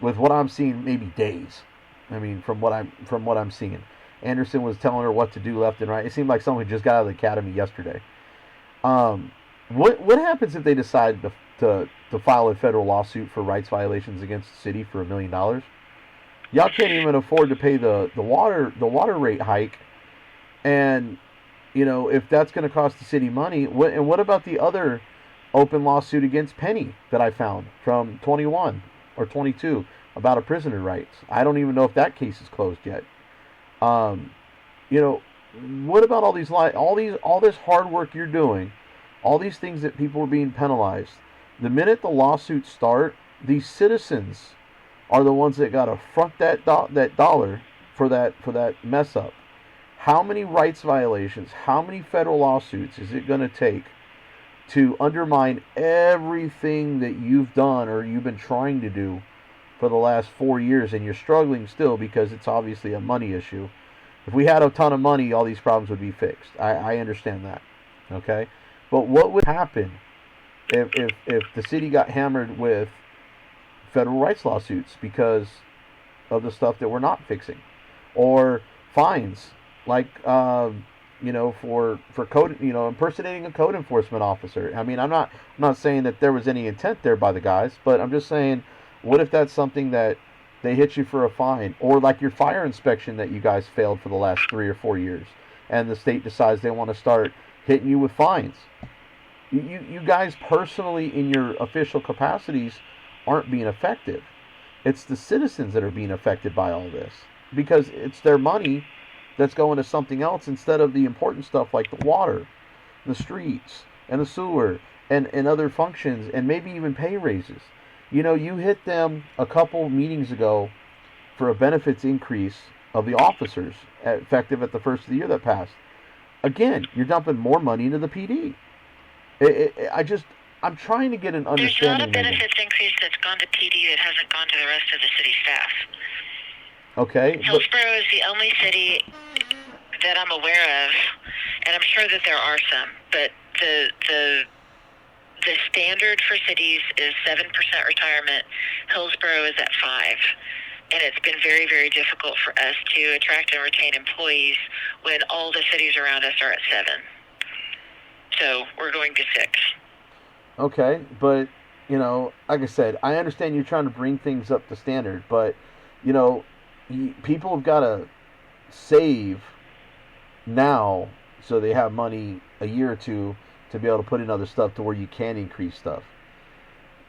with what I'm seeing, maybe days. From what I'm seeing, Anderson was telling her what to do left and right. It seemed like someone who just got out of the academy yesterday. What happens if they decide to file a federal lawsuit for rights violations against the city for $1 million? Y'all can't even afford to pay the water rate hike, and if that's going to cost the city money, what about the other open lawsuit against Penny that I found from 21 or 22 about a prisoner rights? I don't even know if that case is closed yet. What about all this hard work you're doing, all these things that people are being penalized? The minute the lawsuits start, these citizens are the ones that got to front that dollar for that mess up. How many rights violations, how many federal lawsuits is it going to take to undermine everything that you've done or you've been trying to do for the last 4 years, and you're struggling still because it's obviously a money issue? If we had a ton of money, all these problems would be fixed. I understand that, okay? But what would happen if the city got hammered with federal rights lawsuits because of the stuff that we're not fixing, or fines like for code, impersonating a code enforcement officer? I'm not saying that there was any intent there by the guys, but I'm just saying, what if that's something that they hit you for a fine, or like your fire inspection that you guys failed for the last 3 or 4 years, and the state decides they want to start hitting you with fines? You guys personally, in your official capacities, aren't being effective. It's the citizens that are being affected by all this, because it's their money that's going to something else instead of the important stuff like the water, the streets, and the sewer, and other functions, and maybe even pay raises. You hit them a couple meetings ago for a benefits increase of the officers effective at the first of the year that passed. Again, you're dumping more money into the PD. I'm trying to get an understanding. There's not a benefits increase that's gone to PD that hasn't gone to the rest of the city staff. Okay. Hillsboro is the only city that I'm aware of, and I'm sure that there are some, but the standard for cities is 7% retirement. Hillsboro is at 5%. And it's been very, very difficult for us to attract and retain employees when all the cities around us are at 7%. So we're going to 6%. Okay, but, like I said, I understand you're trying to bring things up to standard, but, people have got to save now so they have money a year or two to be able to put in other stuff to where you can increase stuff.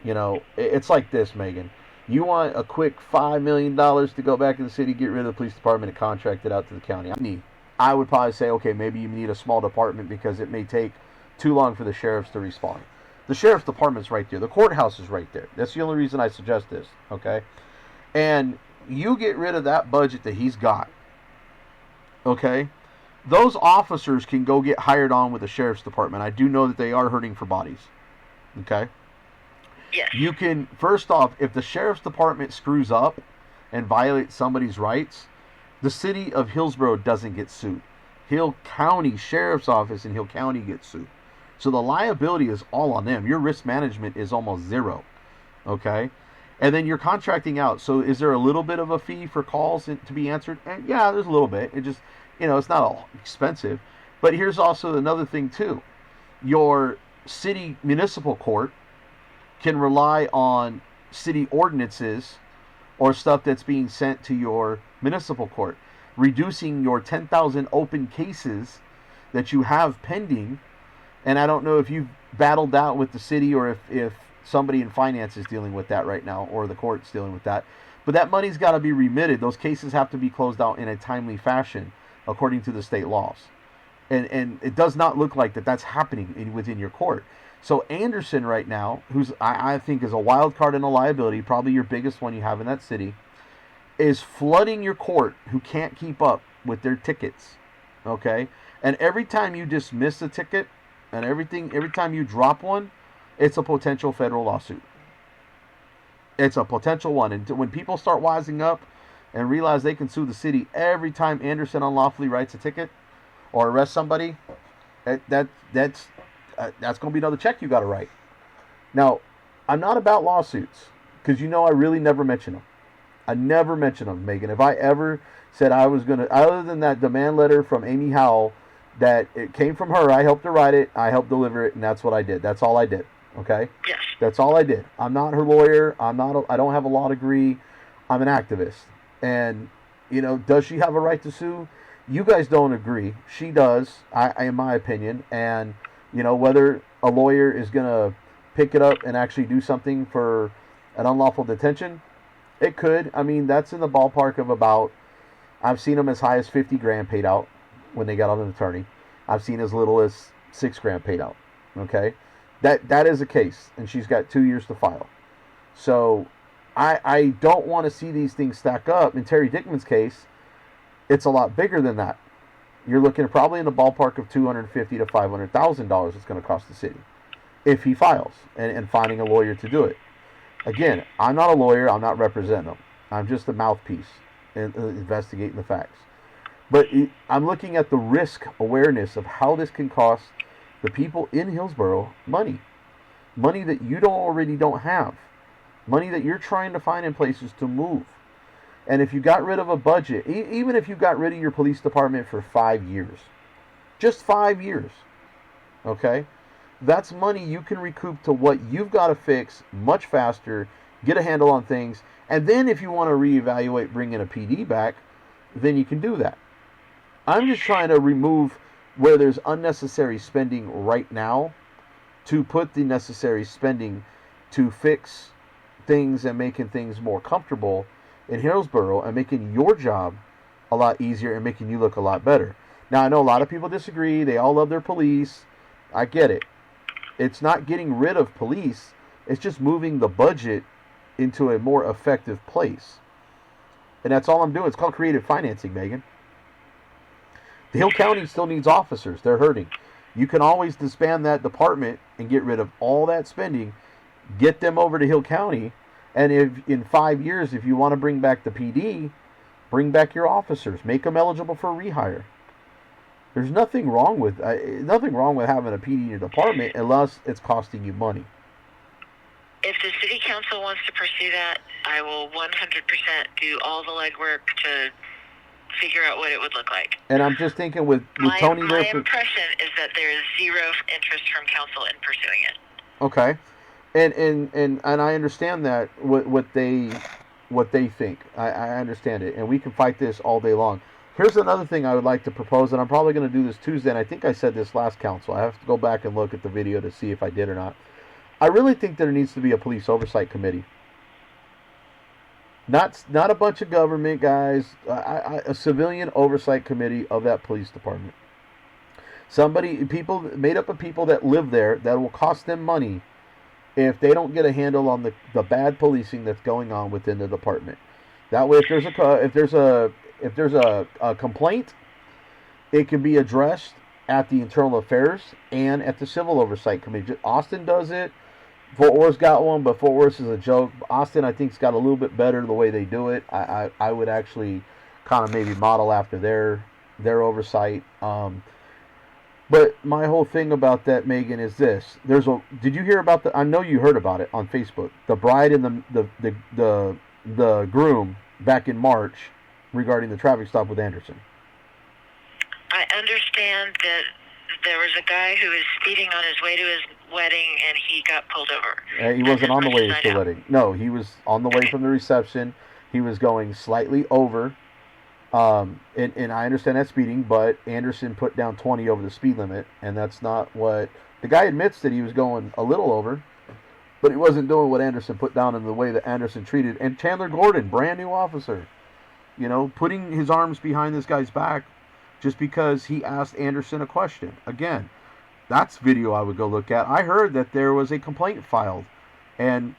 You know, it's like this, Megan. You want a quick $5 million to go back in the city, get rid of the police department, and contract it out to the county. I would probably say, okay, maybe you need a small department because it may take too long for the sheriffs to respond. The sheriff's department's right there. The courthouse is right there. That's the only reason I suggest this, okay? And you get rid of that budget that he's got, okay? Those officers can go get hired on with the sheriff's department. I do know that they are hurting for bodies, okay? Yes. You can, first off, if the sheriff's department screws up and violates somebody's rights, the city of Hillsboro doesn't get sued. Hill County Sheriff's Office in Hill County gets sued. So the liability is all on them. Your risk management is almost zero, okay? And then you're contracting out. So is there a little bit of a fee for calls to be answered? And yeah, there's a little bit. It just, it's not all expensive. But here's also another thing too. Your city municipal court can rely on city ordinances or stuff that's being sent to your municipal court, reducing your 10,000 open cases that you have pending. And I don't know if you've battled that with the city or if somebody in finance is dealing with that right now or the court's dealing with that. But that money's got to be remitted. Those cases have to be closed out in a timely fashion according to the state laws. And it does not look like that's happening within your court. So Henderson right now, who's I think is a wild card in a liability, probably your biggest one you have in that city, is flooding your court who can't keep up with their tickets. Okay? And every time you dismiss a ticket and every time you drop one, it's a potential federal lawsuit. It's a potential one. And when people start wising up and realize they can sue the city every time Anderson unlawfully writes a ticket or arrests somebody, that's going to be another check you got to write. Now, I'm not about lawsuits because I really never mention them. I never mention them, Megan. If I ever said I was going to, other than that demand letter from Amy Howell, that it came from her, I helped her write it, I helped deliver it, and that's what I did. That's all I did. Okay? Yes. That's all I did. I'm not her lawyer. I don't have a law degree. I'm an activist. And, does she have a right to sue? You guys don't agree. She does, in my opinion. And, whether a lawyer is going to pick it up and actually do something for an unlawful detention, it could. I mean, that's in the ballpark of about, I've seen them as high as $50,000 paid out when they got on an attorney. I've seen as little as $6,000 paid out. Okay? That is a case, and she's got 2 years to file. So I don't want to see these things stack up. In Terry Dickman's case, it's a lot bigger than that. You're looking at probably in the ballpark of $250,000 to $500,000 it's going to cost the city if he files and finding a lawyer to do it. Again, I'm not a lawyer. I'm not representing him. I'm just a mouthpiece and investigating the facts. But I'm looking at the risk awareness of how this can cost the people in Hillsboro money that you already don't have, money that you're trying to find in places to move. And if you got rid of a budget, even if you got rid of your police department for 5 years, just 5 years, okay, that's money you can recoup to what you've got to fix much faster, get a handle on things, and then if you want to reevaluate bringing a PD back, then you can do that. I'm just trying to remove where there's unnecessary spending right now to put the necessary spending to fix things and making things more comfortable in Hillsboro and making your job a lot easier and making you look a lot better. Now, I know a lot of people disagree. They all love their police. I get it. It's not getting rid of police. It's just moving the budget into a more effective place. And that's all I'm doing. It's called creative financing, Megan. The Hill County still needs officers. They're hurting. You can always disband that department and get rid of all that spending, get them over to Hill County, and if in 5 years, if you want to bring back the PD, bring back your officers. Make them eligible for rehire. There's nothing wrong with having a PD in your department unless it's costing you money. If the city council wants to pursue that, I will 100% do all the legwork to figure out what it would look like. And I'm just thinking with Tony there. My impression is that there is zero interest from council in pursuing it. Okay. And I understand that what they think. I understand it, and we can fight this all day long. Here's another thing I would like to propose, and I'm probably going to do this Tuesday, and I think I said this last council. I have to go back and look at the video to see if I did or not. I really think there needs to be a police oversight committee. Not a bunch of government guys, a civilian oversight committee of that police department. People made up of people that live there, that will cost them money if they don't get a handle on the bad policing that's going on within the department. That way, if there's a complaint, it can be addressed at the Internal Affairs and at the Civil Oversight Committee. Austin does it. Fort Worth's got one, but Fort Worth is a joke. Austin, I think, has got a little bit better the way they do it. I would actually kind of maybe model after their oversight. But my whole thing about that, Megan, is this. Did you hear about I know you heard about it on Facebook. The bride and the groom back in March regarding the traffic stop with Henderson. I understand that there was a guy who was speeding on his way to his wedding, and he got pulled over. He wasn't on the way to the wedding. No, he was on the way from the reception. He was going slightly over. And I understand that speeding, but Anderson put down 20 over the speed limit, and that's not what... The guy admits that he was going a little over, but he wasn't doing what Anderson put down in the way that Anderson treated. And Chandler Gordon, brand new officer, putting his arms behind this guy's back just because he asked Anderson a question. Again, that's video I would go look at. I heard that there was a complaint filed, and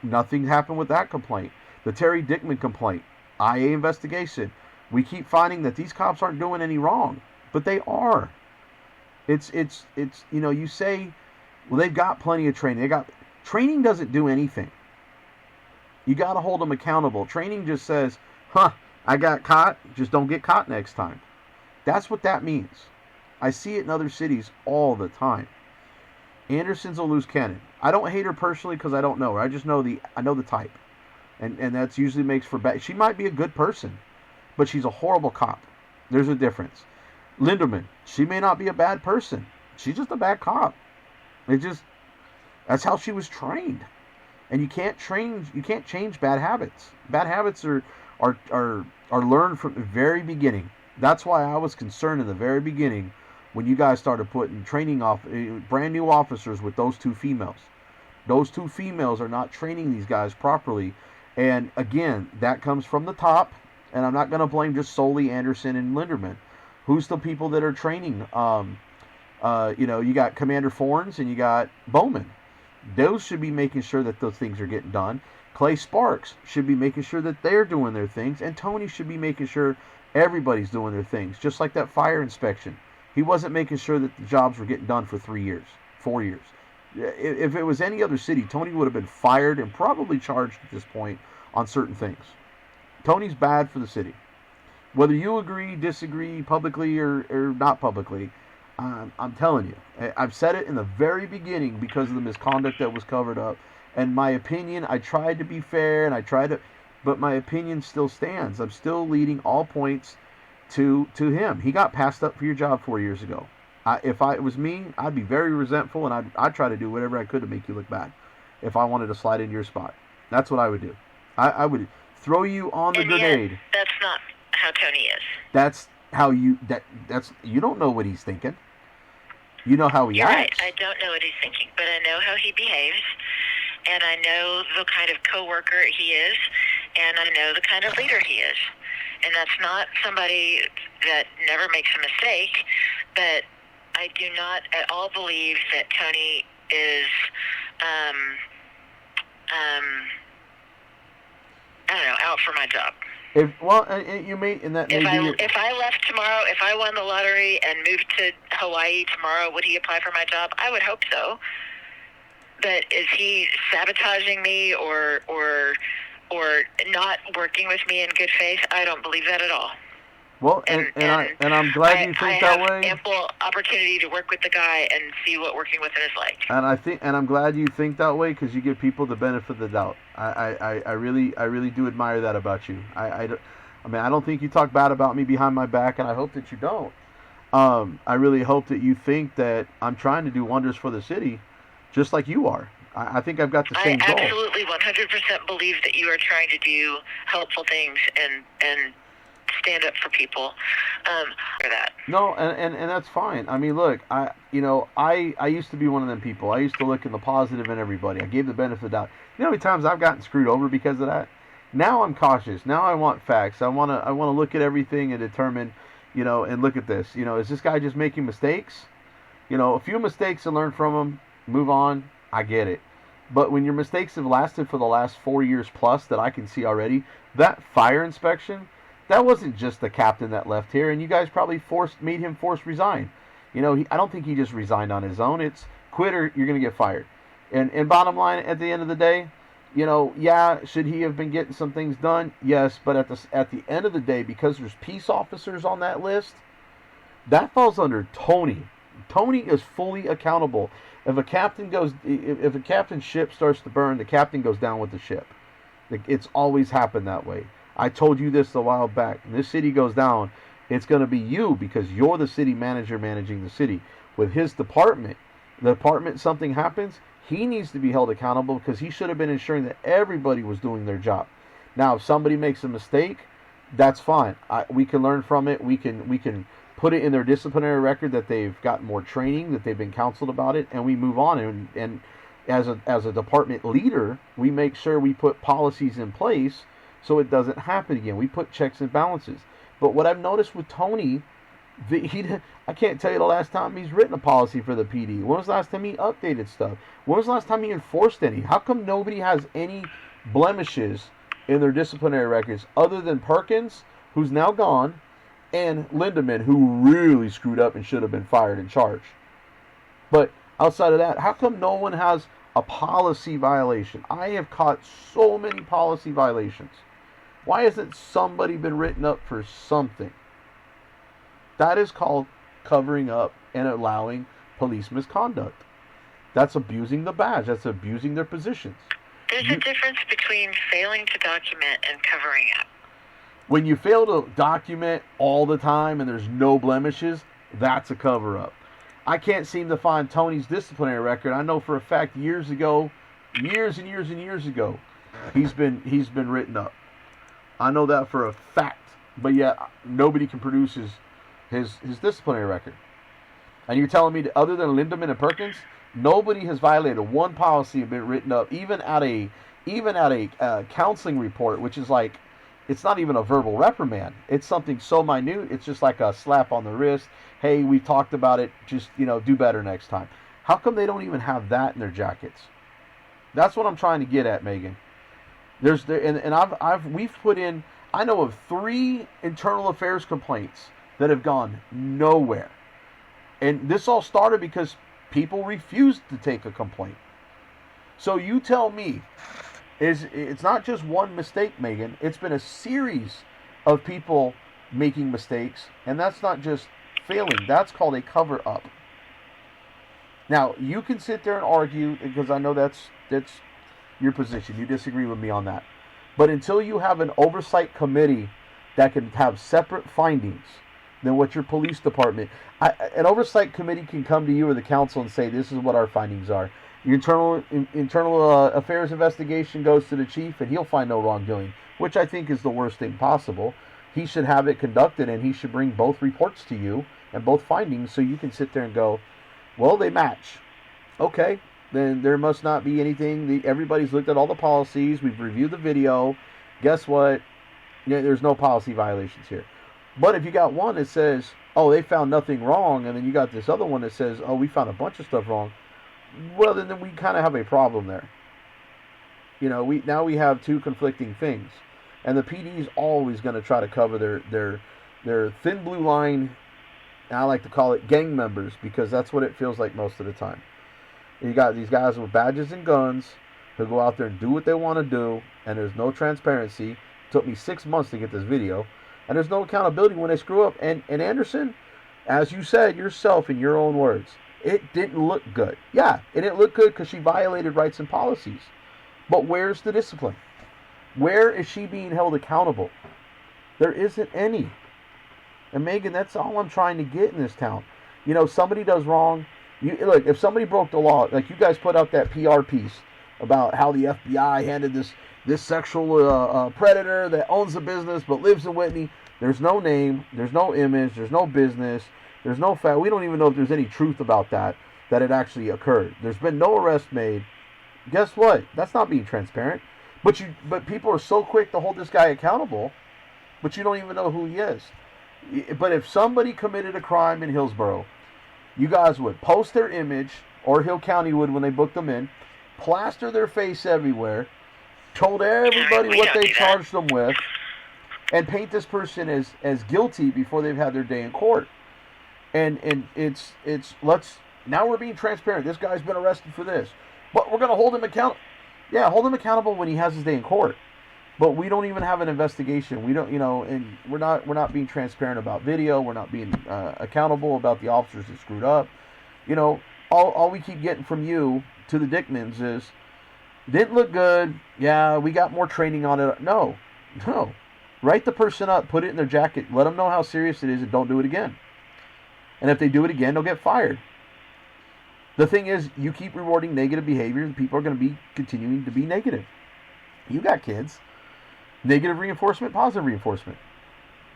nothing happened with that complaint. The Terry Dickman complaint, IA investigation. We keep finding that these cops aren't doing any wrong, but they are. It's you say, well, they've got plenty of training. Training doesn't do anything. You got to hold them accountable. Training just says, I got caught, just don't get caught next time. That's what that means. I see it in other cities all the time. Anderson's a loose cannon. I don't hate her personally because I don't know her. I just know the type. And that's usually makes for bad. She might be a good person, but she's a horrible cop. There's a difference. Linderman, she may not be a bad person. She's just a bad cop. That's how she was trained. And you can't change bad habits. Bad habits are learned from the very beginning. That's why I was concerned in the very beginning when you guys started putting training off brand new officers with those two females. Those two females are not training these guys properly. And again, that comes from the top. And I'm not going to blame just solely Anderson and Linderman. Who's the people that are training? You got Commander Fornes and you got Bowman. Those should be making sure that those things are getting done. Clay Sparks should be making sure that they're doing their things. And Tony should be making sure everybody's doing their things. Just like that fire inspection. He wasn't making sure that the jobs were getting done for 3 years, 4 years. If it was any other city, Tony would have been fired and probably charged at this point on certain things. Tony's bad for the city. Whether you agree, disagree, publicly or not publicly, I'm telling you. I've said it in the very beginning because of the misconduct that was covered up. And my opinion, I tried to be fair, and but my opinion still stands. I'm still leading all points to him. He got passed up for your job 4 years ago. If it was me, I'd be very resentful, and I'd try to do whatever I could to make you look bad if I wanted to slide into your spot. That's what I would do. I would throw you on the grenade. That's not how Tony is. That's how you don't know what he's thinking. You know how he acts. Right. I don't know what he's thinking, but I know how he behaves, and I know the kind of coworker he is, and I know the kind of leader he is. And that's not somebody that never makes a mistake, but I do not at all believe that Tony is, out for my job. If I left tomorrow, if I won the lottery and moved to Hawaii tomorrow, would he apply for my job? I would hope so. But is he sabotaging me or not working with me in good faith? I don't believe that at all. Well, and I'm glad you think that way. I have ample opportunity to work with the guy and see what working with him is like. And I'm glad you think that way because you give people the benefit of the doubt. I really do admire that about you. I don't think you talk bad about me behind my back, and I hope that you don't. I really hope that you think that I'm trying to do wonders for the city, just like you are. I think I've got the same goal. I absolutely 100% believe that you are trying to do helpful things and stand up for people for that. No, and that's fine. I mean, look, I used to be one of them people. I used to look in the positive in everybody. I gave the benefit of the doubt. You know how many times I've gotten screwed over because of that? Now I'm cautious. Now I want facts. I want to look at everything and determine, and look at this. Is this guy just making mistakes? A few mistakes and learn from them, move on. I get it. But when your mistakes have lasted for the last 4 years plus that I can see already, that fire inspection, that wasn't just the captain that left here, and you guys probably made him forced resign. I don't think he just resigned on his own. It's quit or you're going to get fired. And bottom line, at the end of the day, yeah, should he have been getting some things done? Yes, but at the end of the day, because there's peace officers on that list, that falls under Tony. Tony is fully accountable. If a captain's ship starts to burn, the captain goes down with the ship. It's always happened that way. I told you this a while back. When this city goes down, it's going to be you because you're the city manager managing the city. With his department, something happens, he needs to be held accountable because he should have been ensuring that everybody was doing their job. Now, if somebody makes a mistake, that's fine. We can learn from it. We can put it in their disciplinary record that they've gotten more training, that they've been counseled about it, and we move on. And as a department leader, we make sure we put policies in place so it doesn't happen again. We put checks and balances. But what I've noticed with Tony, I can't tell you the last time he's written a policy for the PD. When was the last time he updated stuff? When was the last time he enforced any? How come nobody has any blemishes in their disciplinary records other than Perkins, who's now gone, and Lindemann, who really screwed up and should have been fired and charged? But outside of that, how come no one has a policy violation? I have caught so many policy violations. Why hasn't somebody been written up for something? That is called covering up and allowing police misconduct. That's abusing the badge. That's abusing their positions. There's a difference between failing to document and covering up. When you fail to document all the time and there's no blemishes, that's a cover-up. I can't seem to find Tony's disciplinary record. I know for a fact years and years ago, he's been written up. I know that for a fact. But yet nobody can produce his disciplinary record. And you're telling me that other than Lindemann and Perkins, nobody has violated one policy and been written up, even at a counseling report, which is like, it's not even a verbal reprimand. It's something so minute. It's just like a slap on the wrist. Hey, we talked about it. Just, do better next time. How come they don't even have that in their jackets? That's what I'm trying to get at, Megan. We've put in, I know of 3 internal affairs complaints that have gone nowhere. And this all started because people refused to take a complaint. So you tell me, it's not just one mistake, Megan. It's been a series of people making mistakes, and that's not just failing. That's called a cover-up. Now, you can sit there and argue, because I know that's your position. You disagree with me on that. But until you have an oversight committee that can have separate findings than what your police department... an oversight committee can come to you or the council and say, this is what our findings are. Your internal affairs investigation goes to the chief, and he'll find no wrongdoing, which I think is the worst thing possible. He should have it conducted, and he should bring both reports to you and both findings so you can sit there and go, well, they match. Okay, then there must not be anything. Everybody's looked at all the policies. We've reviewed the video. Guess what? There's no policy violations here. But if you got one that says, oh, they found nothing wrong, and then you got this other one that says, oh, we found a bunch of stuff wrong, well, then we kind of have a problem there. Now we have 2 conflicting things. And the PD is always going to try to cover their thin blue line, and I like to call it gang members, because that's what it feels like most of the time. And you got these guys with badges and guns who go out there and do what they want to do, and there's no transparency. It took me 6 months to get this video. And there's no accountability when they screw up. And Anderson, as you said yourself in your own words, it didn't look good. Yeah, it didn't look good because she violated rights and policies. But where's the discipline? Where is she being held accountable? There isn't any. And Megan, that's all I'm trying to get in this town. Somebody does wrong. Look, if somebody broke the law, like you guys put out that PR piece about how the FBI handed this sexual predator that owns the business but lives in Whitney. There's no name, there's no image, there's no business, there's no fact. We don't even know if there's any truth about that it actually occurred. There's been no arrest made. Guess what? That's not being transparent. But people are so quick to hold this guy accountable, but you don't even know who he is. But if somebody committed a crime in Hillsboro, you guys would post their image, or Hill County would when they booked them in, plaster their face everywhere, told everybody what they charged them with, and paint this person as guilty before they've had their day in court. And now we're being transparent. This guy's been arrested for this, but we're going to hold him accountable. Yeah, hold him accountable when he has his day in court. But we don't even have an investigation. We don't, and we're not being transparent about video. We're not being accountable about the officers that screwed up. All we keep getting from you to the Dickmans is, didn't look good. Yeah, we got more training on it. No. Write the person up, put it in their jacket, let them know how serious it is, and don't do it again. And if they do it again, they'll get fired. The thing is, you keep rewarding negative behavior, and people are going to be continuing to be negative. You got kids. Negative reinforcement, positive reinforcement.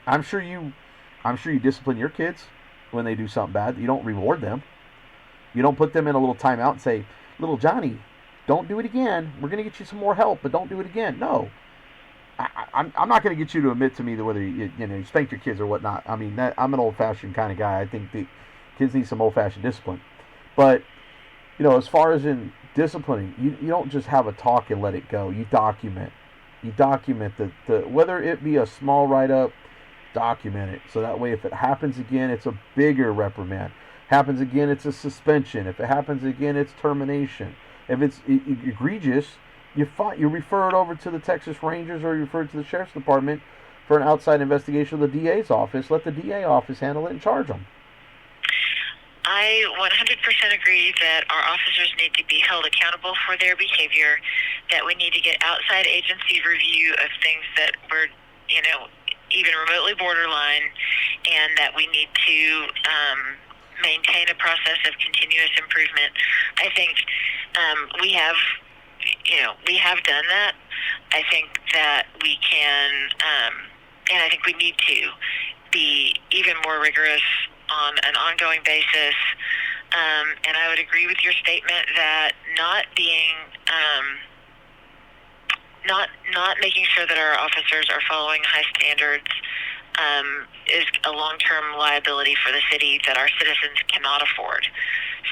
I'm sure you discipline your kids when they do something bad. You don't reward them. You don't put them in a little timeout and say, little Johnny, don't do it again. We're going to get you some more help, but don't do it again. No. I'm not going to get you to admit to me that whether you spank your kids or whatnot. I mean, I'm an old-fashioned kind of guy. I think the kids need some old-fashioned discipline. But, as far as in disciplining, you don't just have a talk and let it go. You document. You document the whether it be a small write-up, document it. So that way if it happens again, it's a bigger reprimand. Happens again, it's a suspension. If it happens again, it's termination. If it's egregious, you refer it over to the Texas Rangers, or you refer it to the Sheriff's Department for an outside investigation of the DA's office. Let the DA office handle it and charge them. I 100% agree that our officers need to be held accountable for their behavior, that we need to get outside agency review of things that were, even remotely borderline, and that we need to maintain a process of continuous improvement. I think we have done that. I think that we can, and I think we need to be even more rigorous on an ongoing basis. And I would agree with your statement that not making sure that our officers are following high standards is a long-term liability for the city that our citizens cannot afford.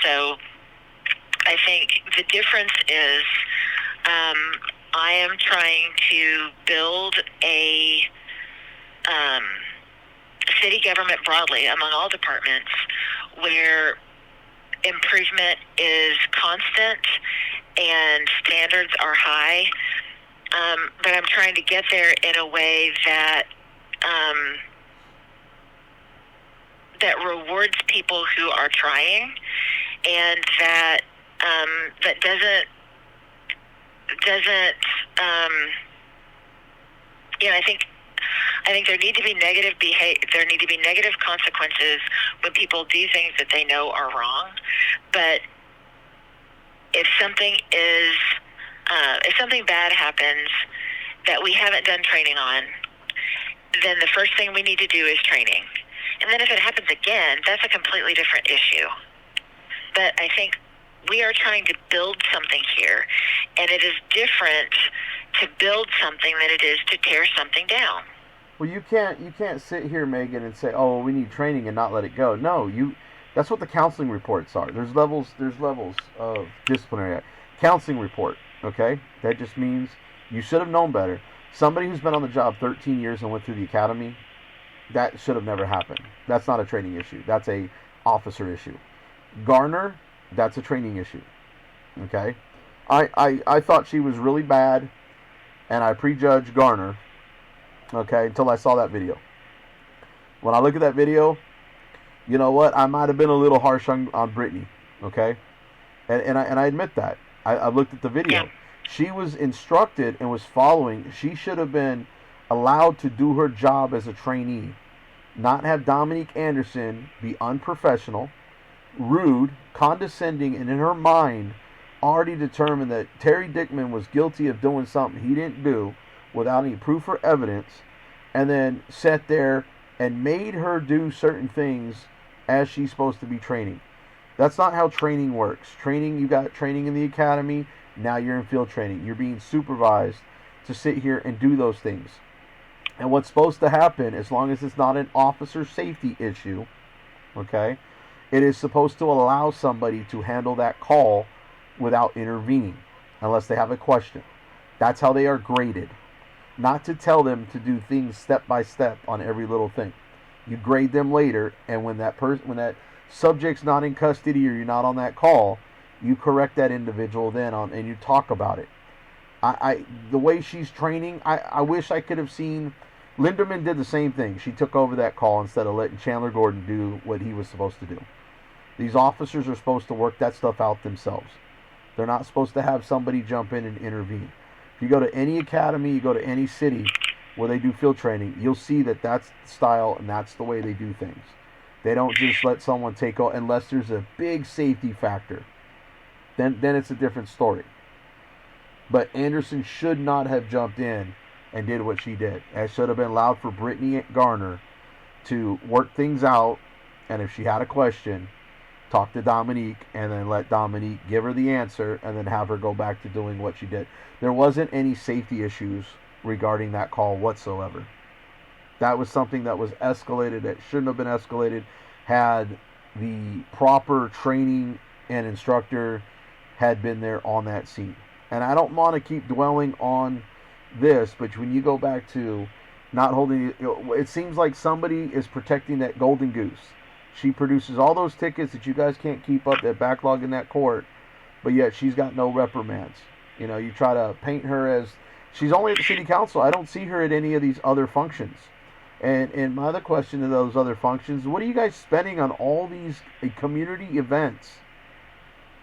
So I think the difference is I am trying to build a city government broadly among all departments where improvement is constant and standards are high. But I'm trying to get there in a way that that rewards people who are trying, and that doesn't I think there need to be negative consequences when people do things that they know are wrong. But if something bad happens that we haven't done training on, then the first thing we need to do is training. And then if it happens again, that's a completely different issue. But I think we are trying to build something here, and it is different to build something than it is to tear something down. Well, you can't sit here, Megan, and say, "Oh, we need training," and not let it go. No, that's what the counseling reports are. There's levels of disciplinary counseling report. Okay, that just means you should have known better. Somebody who's been on the job 13 years and went through the academy, that should have never happened. That's not a training issue. That's a officer issue. Garner, that's a training issue. Okay, I thought she was really bad, and I prejudged Garner. Okay, until I saw that video. When I look at that video, you know what? I might have been a little harsh on Brittany. Okay, and I admit that. I looked at the video. Yeah. She was instructed and was following. She should have been allowed to do her job as a trainee, not have Dominique Anderson be unprofessional, rude, condescending, and in her mind already determined that Terry Dickman was guilty of doing something he didn't do without any proof or evidence, and then sat there and made her do certain things as she's supposed to be training. That's not how training works. Training, you got training in the academy, now you're in field training. You're being supervised to sit here and do those things. And what's supposed to happen, as long as it's not an officer safety issue, okay, it is supposed to allow somebody to handle that call without intervening, unless they have a question. That's how they are graded. Not to tell them to do things step by step on every little thing. You grade them later, and when that subject's not in custody or you're not on that call, you correct that individual then on, and you talk about it. The way she's training, I wish I could have seen. Linderman did the same thing. She took over that call instead of letting Chandler Gordon do what he was supposed to do. These officers are supposed to work that stuff out themselves. They're not supposed to have somebody jump in and intervene. If you go to any academy, you go to any city where they do field training, you'll see that that's the style and that's the way they do things. They don't just let someone take over unless there's a big safety factor. Then it's a different story. But Anderson should not have jumped in and did what she did. It should have been allowed for Brittany Garner to work things out, and if she had a question, talk to Dominique, and then let Dominique give her the answer, and then have her go back to doing what she did. There wasn't any safety issues regarding that call whatsoever. That was something that was escalated that shouldn't have been escalated had the proper training and instructor had been there on that scene. And I don't want to keep dwelling on this, but when you go back to not holding, it seems like somebody is protecting that golden goose. She produces all those tickets that you guys can't keep up, that backlog in that court, but yet she's got no reprimands. You try to paint her as she's only at the city council. I don't see her at any of these other functions. And my other question to those other functions, what are you guys spending on all these community events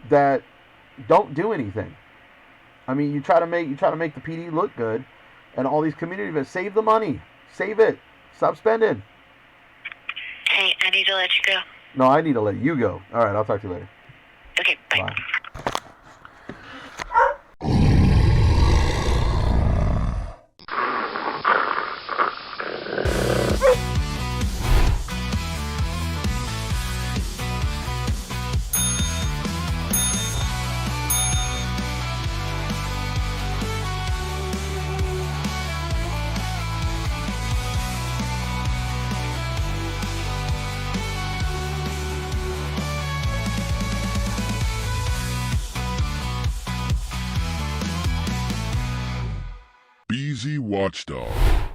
that don't do anything? I mean, you try to make the PD look good, and all these community events. Save the money, save it, stop spending. Hey, I need to let you go. No, I need to let you go. All right, I'll talk to you later. Okay, bye. Bye. BZWATCHDOG.